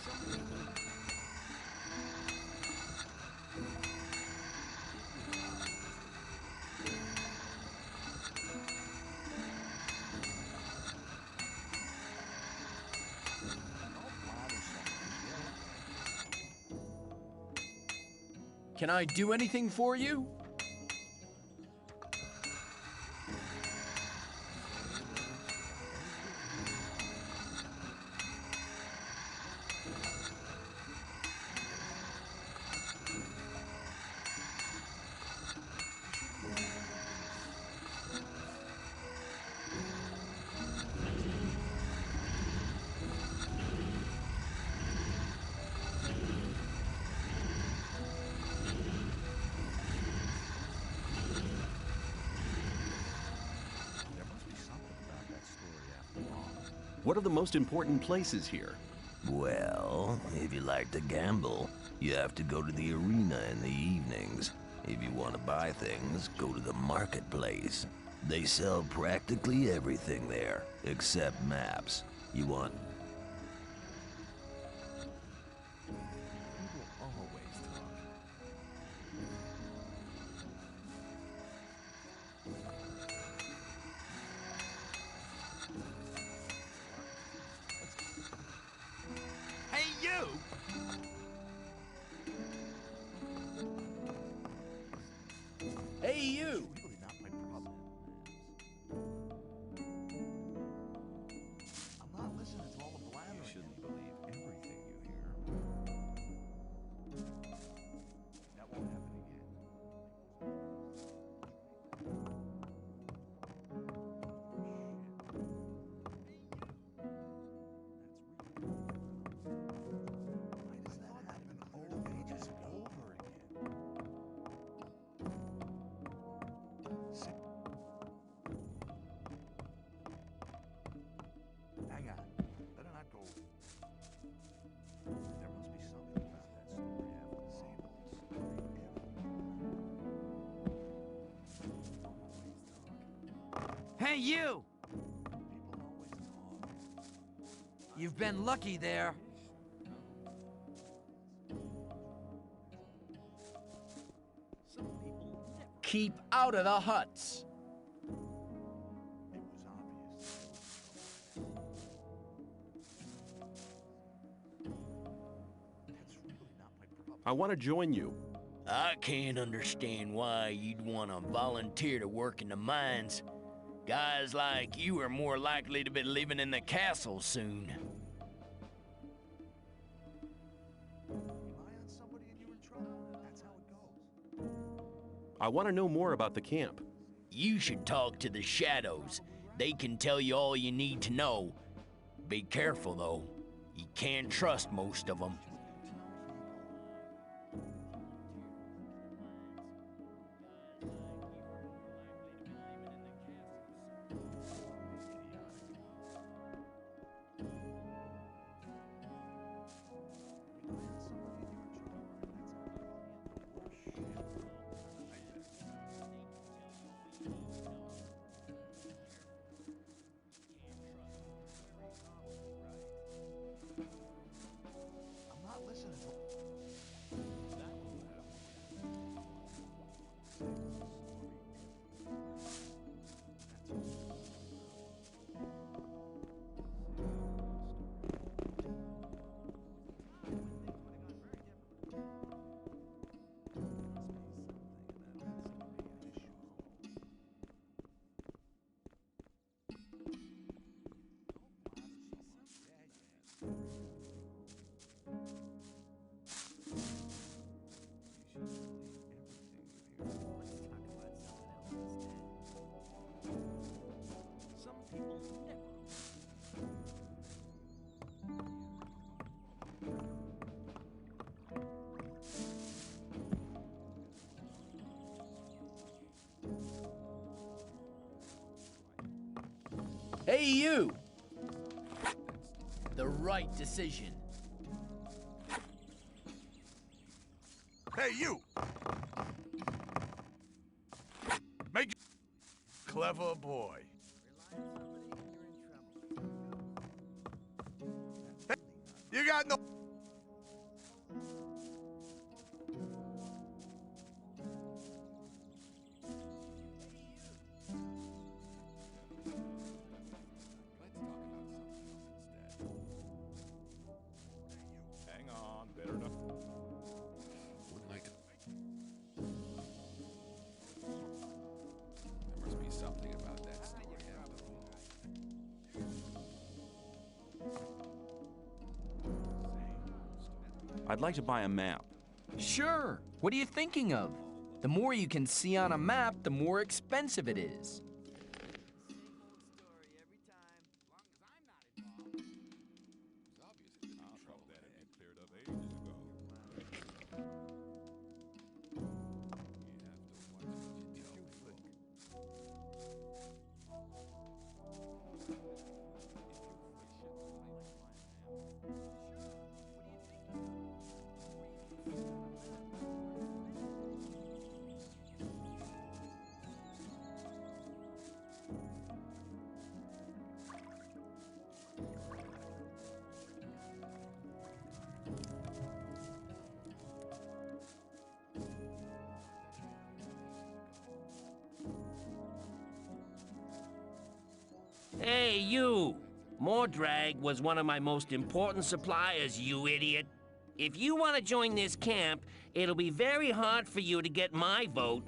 Some people Can I do anything for you? What are the most important places here? Well, if you like to gamble, you have to go to the arena in the evenings. If you want to buy things, go to the marketplace. They sell practically everything there, except maps. You want... Hey, you! Hey, you! Hang on. Better not go. There must be something about that story after the same old story. Hey, you! You've been lucky there. Keep out of the huts. I want to join you. I can't understand why you'd want to volunteer to work in the mines. Guys like you are more likely to be living in the castle soon. I want to know more about the camp. You should talk to the Shadows. They can tell you all you need to know. Be careful, though. You can't trust most of them. Hey, you! The right decision. Hey, you! Make clever boy. Hey, you got no... Hang on, better not. Wouldn't like to... I'd like to buy a map. Sure. What are you thinking of? The more you can see on a map, the more expensive it is. Hey, you! Mordrag was one of my most important suppliers, you idiot. If you want to join this camp, it'll be very hard for you to get my vote.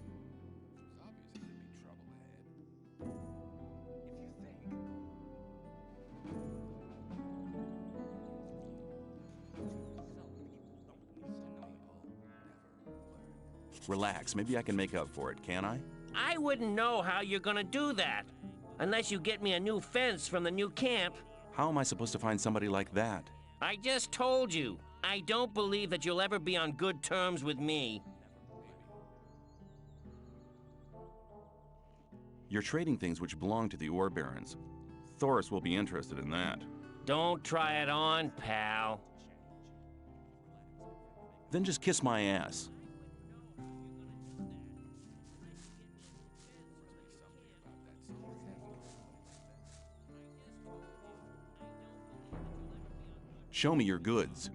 Relax, maybe I can make up for it, can I? I wouldn't know how you're gonna do that. Unless you get me a new fence from the new camp. How am I supposed to find somebody like that? I just told you. I don't believe that you'll ever be on good terms with me. You're trading things which belong to the ore barons. Thoris will be interested in that. Don't try it on, pal. Then just kiss my ass. Show me your goods.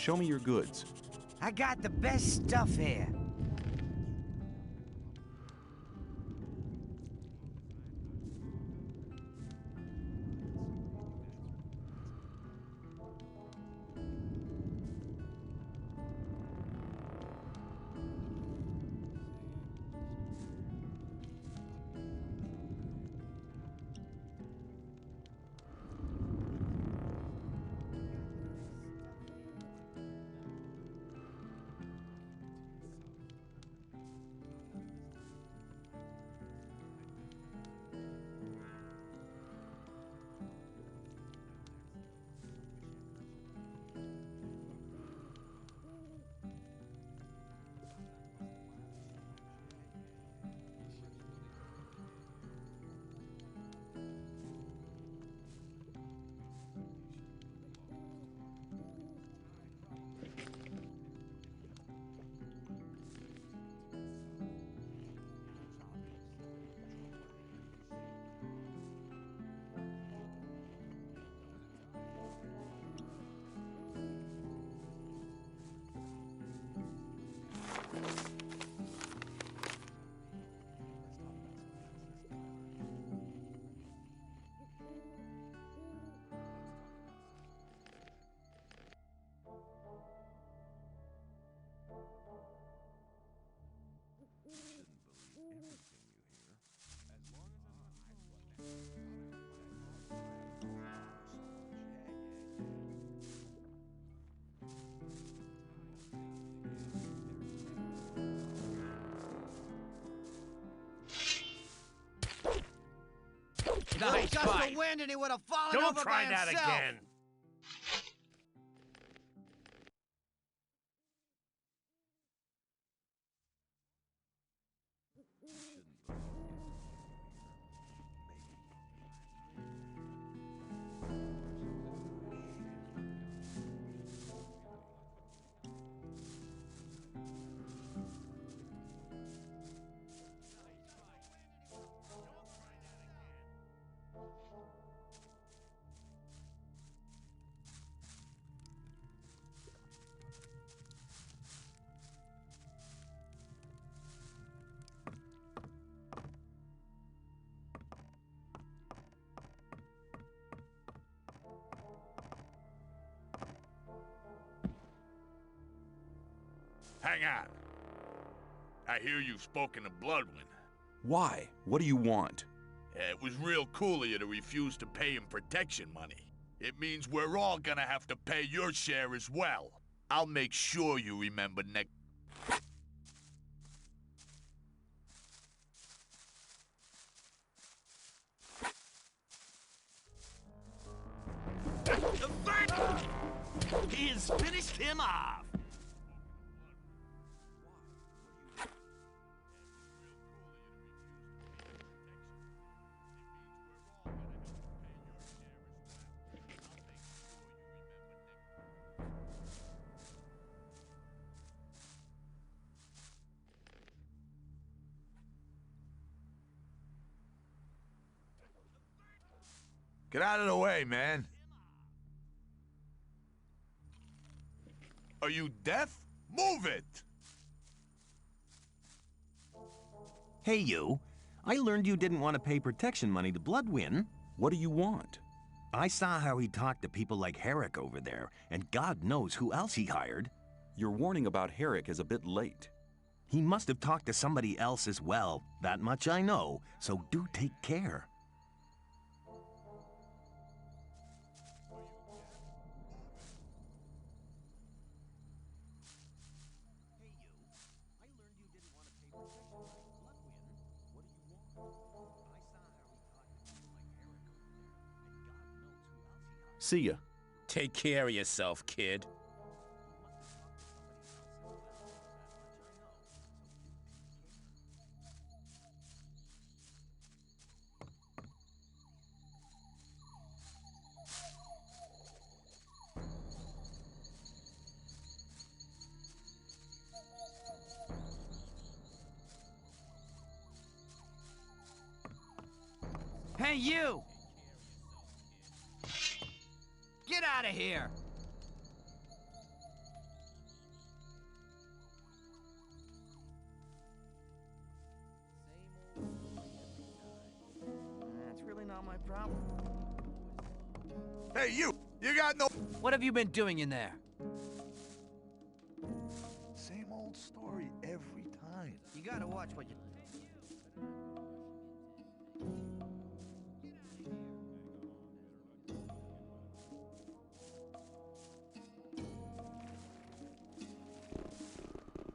Show me your goods. I got the best stuff here. Nice gust of wind and he would have fallen Don't over try by that himself. again. Hang on. I hear you've spoken to Bloodwind. Why? What do you want? It was real cool of you to refuse to pay him protection money. It means we're all gonna have to pay your share as well. I'll make sure you remember next... He has finished him off. Get out of the way, man. Are you deaf? Move it! Hey, you. I learned you didn't want to pay protection money to Bloodwind. What do you want? I saw how he talked to people like Herrick over there, and God knows who else he hired. Your warning about Herrick is a bit late. He must have talked to somebody else as well. That much I know, so do take care. See ya. Take care of yourself, kid. Hey, you! Get out of here! That's really not my problem. Hey, you! You got no... What have you been doing in there? Same old story every time. You gotta watch what you...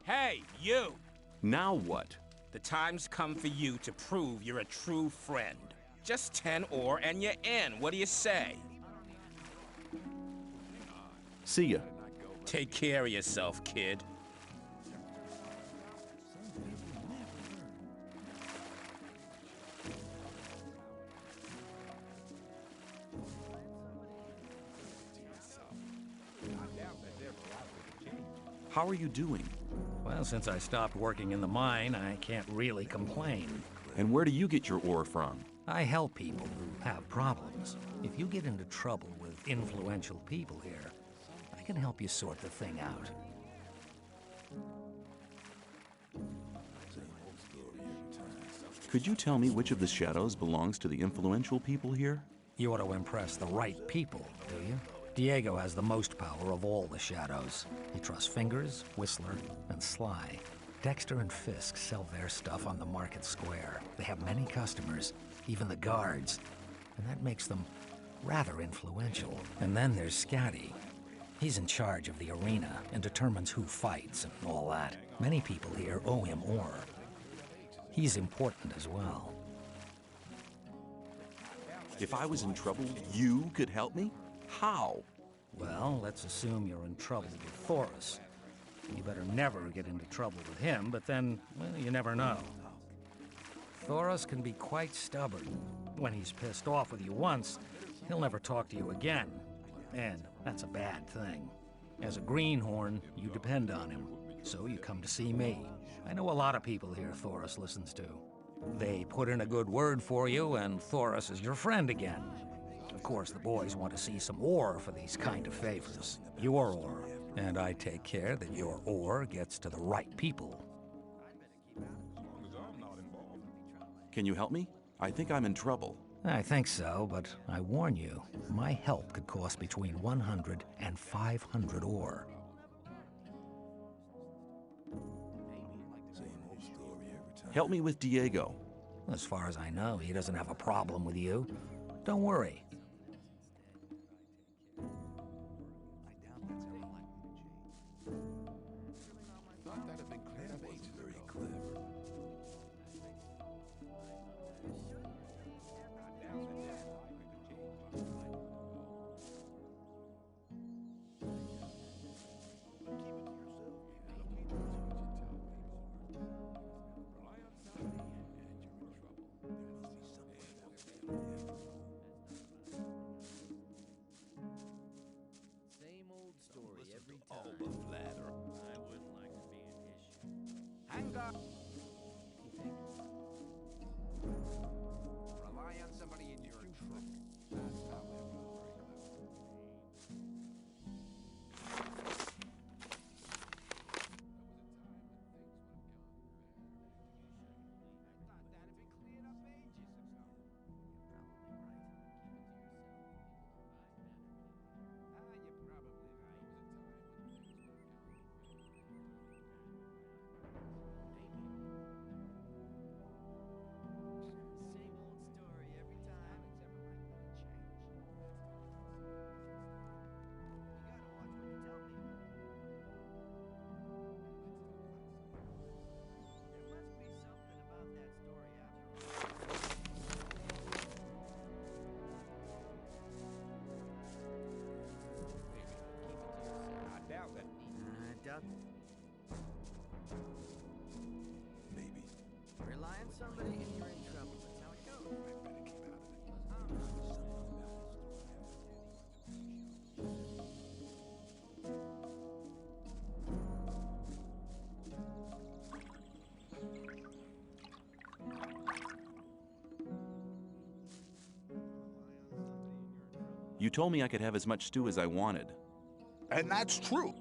Hey, you! Now what? The time's come for you to prove you're a true friend. Just 10 ore and you're in. What do you say? See ya. Take care of yourself, kid. How are you doing? Well, since I stopped working in the mine, I can't really complain. And where do you get your ore from? I help people who have problems. If you get into trouble with influential people here, I can help you sort the thing out. Could you tell me which of the shadows belongs to the influential people here? You ought to impress the right people, do you? Diego has the most power of all the shadows. He trusts Fingers, Whistler, and Sly. Dexter and Fisk sell their stuff on the market square. They have many customers, even the guards, and that makes them rather influential. And then there's Scatty. He's in charge of the arena and determines who fights and all that. Many people here owe him ore. He's important as well. If I was in trouble, you could help me? How? Well, let's assume you're in trouble with Thoris. You better never get into trouble with him, but then, well, you never know. Thoris can be quite stubborn. When he's pissed off with you once, he'll never talk to you again. And that's a bad thing. As a greenhorn, you depend on him. So you come to see me. I know a lot of people here Thoris listens to. They put in a good word for you, and Thoris is your friend again. Of course, the boys want to see some ore for these kind of favors. Your ore. And I take care that your ore gets to the right people. Can you help me? I think I'm in trouble. I think so, but I warn you, my help could cost between 100 and 500 ore. Help me with Diego. As far as I know, he doesn't have a problem with you. Don't worry. Rely on somebody in your truck. That's how it Maybe. Rely on somebody and you're in trouble. That's how it goes. You told me I could have as much stew as I wanted. And that's true.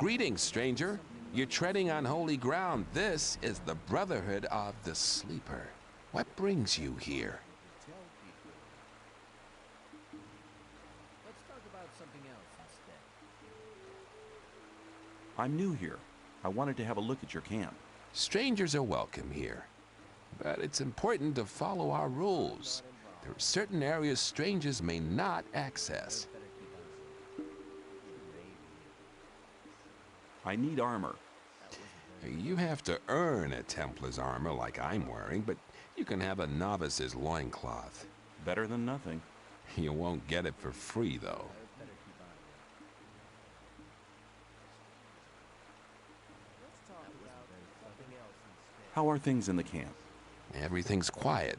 Greetings, stranger. You're treading on holy ground. This is the Brotherhood of the Sleeper. What brings you here? Let's talk about something else instead. I'm new here. I wanted to have a look at your camp. Strangers are welcome here. But it's important to follow our rules. There are certain areas strangers may not access. I need armor. You have to earn a Templar's armor like I'm wearing, but you can have a novice's loincloth. Better than nothing. You won't get it for free, though. How are things in the camp? Everything's quiet.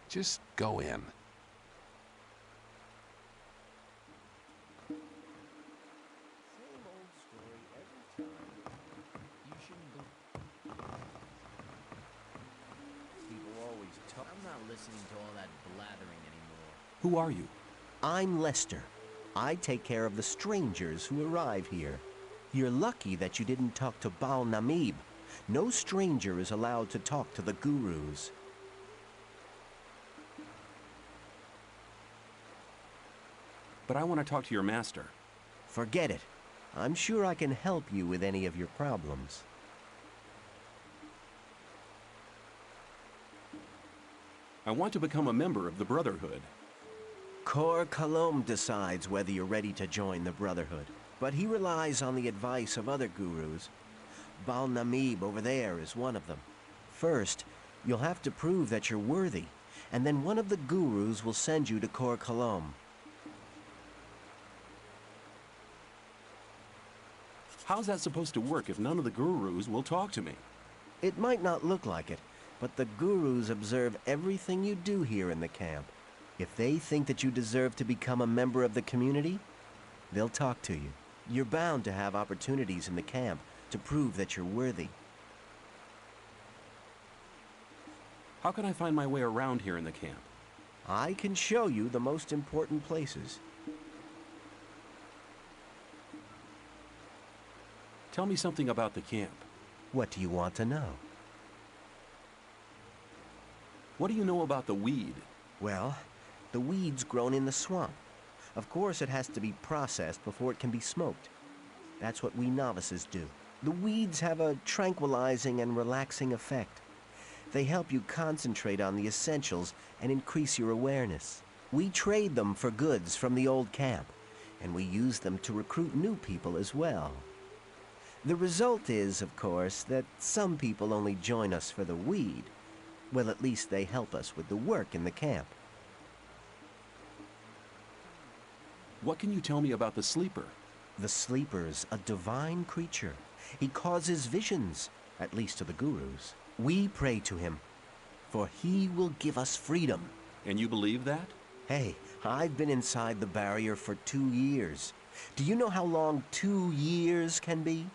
Just go in. I'm not listening to all that blathering anymore. Who are you? I'm Lester. I take care of the strangers who arrive here. You're lucky that you didn't talk to Baal Namib. No stranger is allowed to talk to the gurus. But I want to talk to your master. Forget it. I'm sure I can help you with any of your problems. I want to become a member of the Brotherhood. Kor Kalom decides whether you're ready to join the Brotherhood, but he relies on the advice of other gurus. Baal Namib over there is one of them. First, you'll have to prove that you're worthy, and then one of the gurus will send you to Kor Kalom. How's that supposed to work if none of the gurus will talk to me? It might not look like it, but the gurus observe everything you do here in the camp. If they think that you deserve to become a member of the community, they'll talk to you. You're bound to have opportunities in the camp to prove that you're worthy. How can I find my way around here in the camp? I can show you the most important places. Tell me something about the camp. What do you want to know? What do you know about the weed? Well, the weed's grown in the swamp. Of course, it has to be processed before it can be smoked. That's what we novices do. The weeds have a tranquilizing and relaxing effect. They help you concentrate on the essentials and increase your awareness. We trade them for goods from the old camp, and we use them to recruit new people as well. The result is, of course, that some people only join us for the weed. Well, at least they help us with the work in the camp. What can you tell me about the Sleeper? The Sleeper's a divine creature. He causes visions, at least to the gurus. We pray to him, for he will give us freedom. And you believe that? Hey, I've been inside the barrier for 2 years. Do you know how long 2 years can be?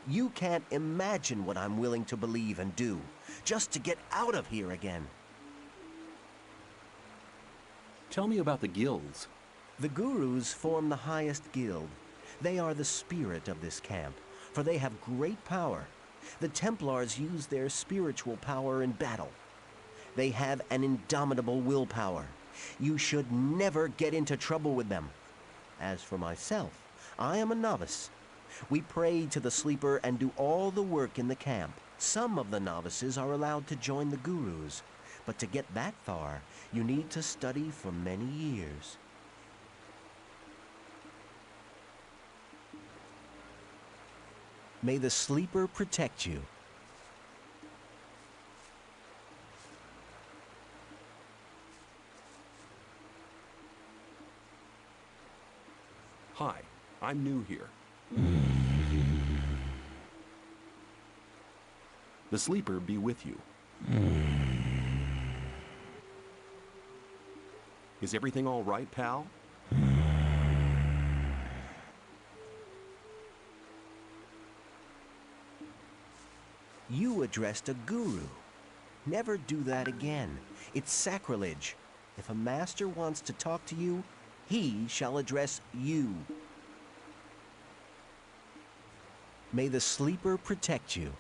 You can't imagine what I'm willing to believe and do, just to get out of here again. Tell me about the guilds. The gurus form the highest guild. They are the spirit of this camp, for they have great power. The Templars use their spiritual power in battle. They have an indomitable willpower. You should never get into trouble with them. As for myself, I am a novice. We pray to the Sleeper and do all the work in the camp. Some of the novices are allowed to join the gurus, but to get that far, you need to study for many years. May the Sleeper protect you. Hi, I'm new here. The Sleeper be with you. Is everything all right, pal? You addressed a guru. Never do that again. It's sacrilege. If a master wants to talk to you, he shall address you. May the Sleeper protect you.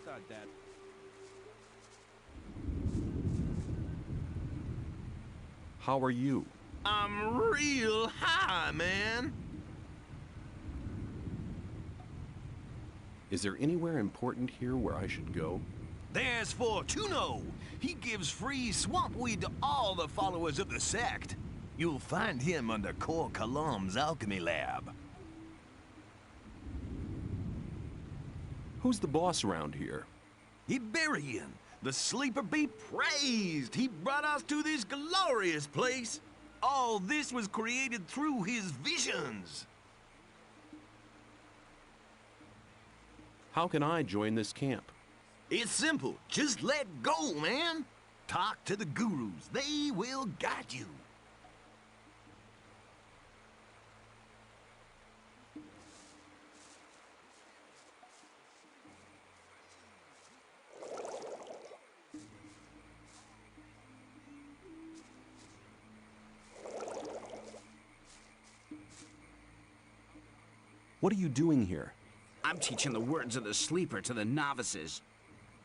thought that. How are you? I'm real high, man. Is there anywhere important here where I should go? There's Fortuno. He gives free swamp weed to all the followers of the sect. You'll find him under Cor Kalam's alchemy lab. Who's the boss around here? Iberian, the sleeper be praised. He brought us to this glorious place. All this was created through his visions. How can I join this camp? It's simple. Just let go, man. Talk to the gurus. They will guide you. What are you doing here? I'm teaching the words of the sleeper to the novices.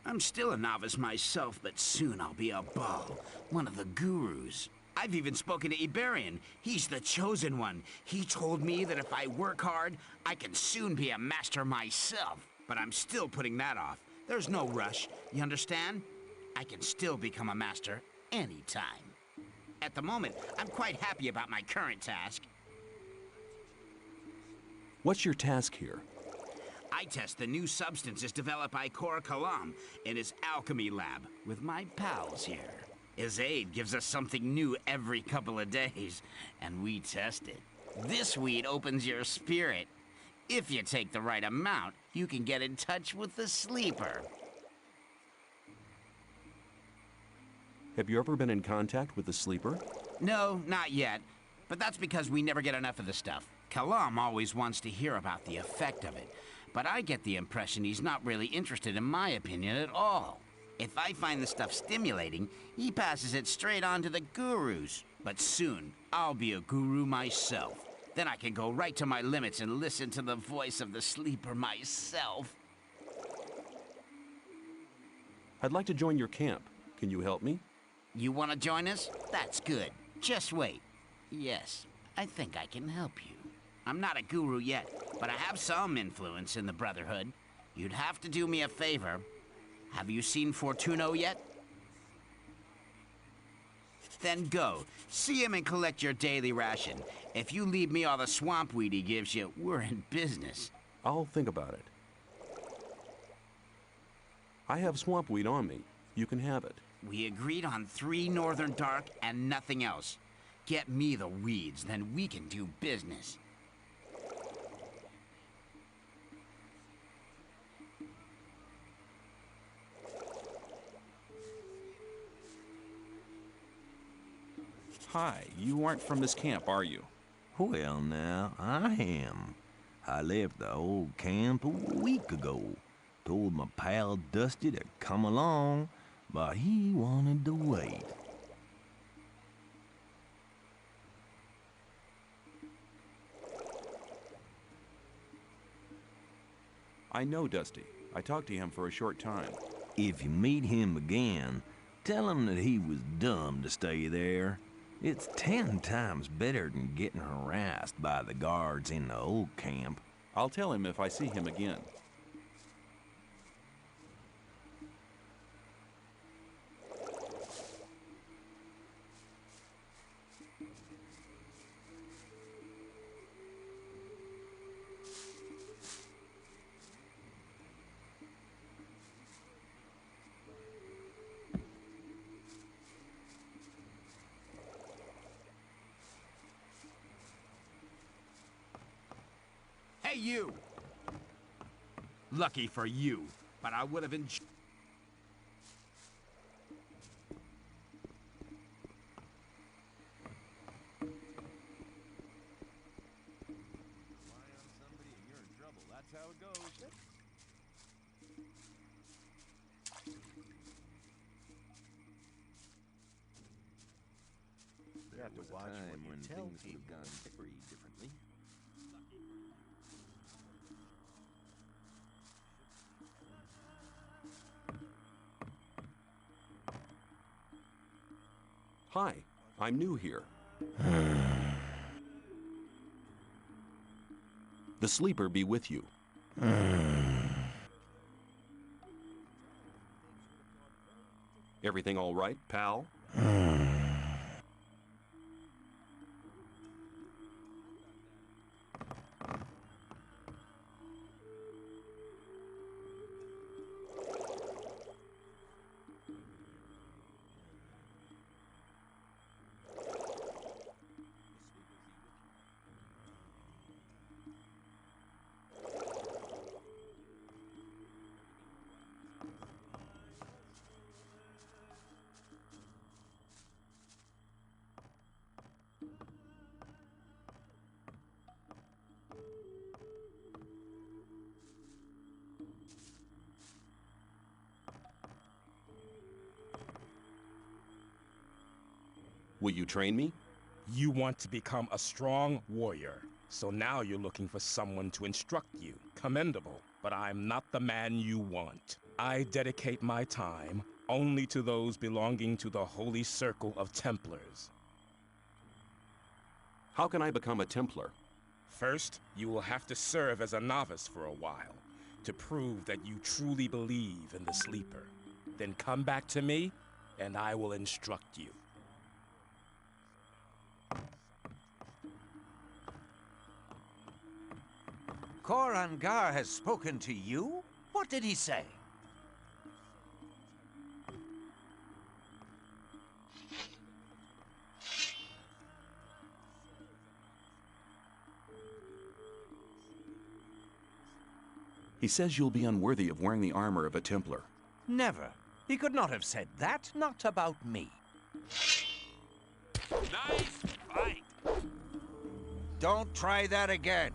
I'm still a novice myself, but soon I'll be a Baal, one of the gurus. I've even spoken to Iberian. He's the chosen one. He told me that if I work hard, I can soon be a master myself. But I'm still putting that off. There's no rush, you understand? I can still become a master anytime. At the moment, I'm quite happy about my current task. What's your task here? I test the new substances developed by Cor Kalam in his alchemy lab with my pals here. His aide gives us something new every couple of days, and we test it. This weed opens your spirit. If you take the right amount, you can get in touch with the sleeper. Have you ever been in contact with the sleeper? No, not yet. But that's because we never get enough of the stuff. Kalam always wants to hear about the effect of it, but I get the impression he's not really interested in my opinion at all. If I find the stuff stimulating, he passes it straight on to the gurus. But soon, I'll be a guru myself. Then I can go right to my limits and listen to the voice of the sleeper myself. I'd like to join your camp. Can you help me? You want to join us? That's good. Just wait. Yes, I think I can help you. I'm not a guru yet, but I have some influence in the Brotherhood. You'd have to do me a favor. Have you seen Fortuno yet? Then go. See him and collect your daily ration. If you leave me all the swamp weed he gives you, we're in business. I'll think about it. I have swamp weed on me. You can have it. We agreed on 3 Northern Dark and nothing else. Get me the weeds, then we can do business. Hi, you aren't from this camp, are you? Well, now, I am. I left the old camp a week ago. Told my pal Dusty to come along, but he wanted to wait. I know Dusty. I talked to him for a short time. If you meet him again, tell him that he was dumb to stay there. It's 10 times better than getting harassed by the guards in the old camp. I'll tell him if I see him again. Hey, you! Lucky for you, but I would have enjoyed... That's how it goes. You have to watch when things would have gone very differently. Hi, I'm new here. The sleeper be with you. Everything all right, pal? Will you train me? You want to become a strong warrior, so now you're looking for someone to instruct you. Commendable, but I'm not the man you want. I dedicate my time only to those belonging to the Holy Circle of Templars. How can I become a Templar? First, you will have to serve as a novice for a while, to prove that you truly believe in the Sleeper. Then come back to me, and I will instruct you. Korangar has spoken to you? What did he say? He says you'll be unworthy of wearing the armor of a Templar. Never. He could not have said that. Not about me. Nice fight! Don't try that again.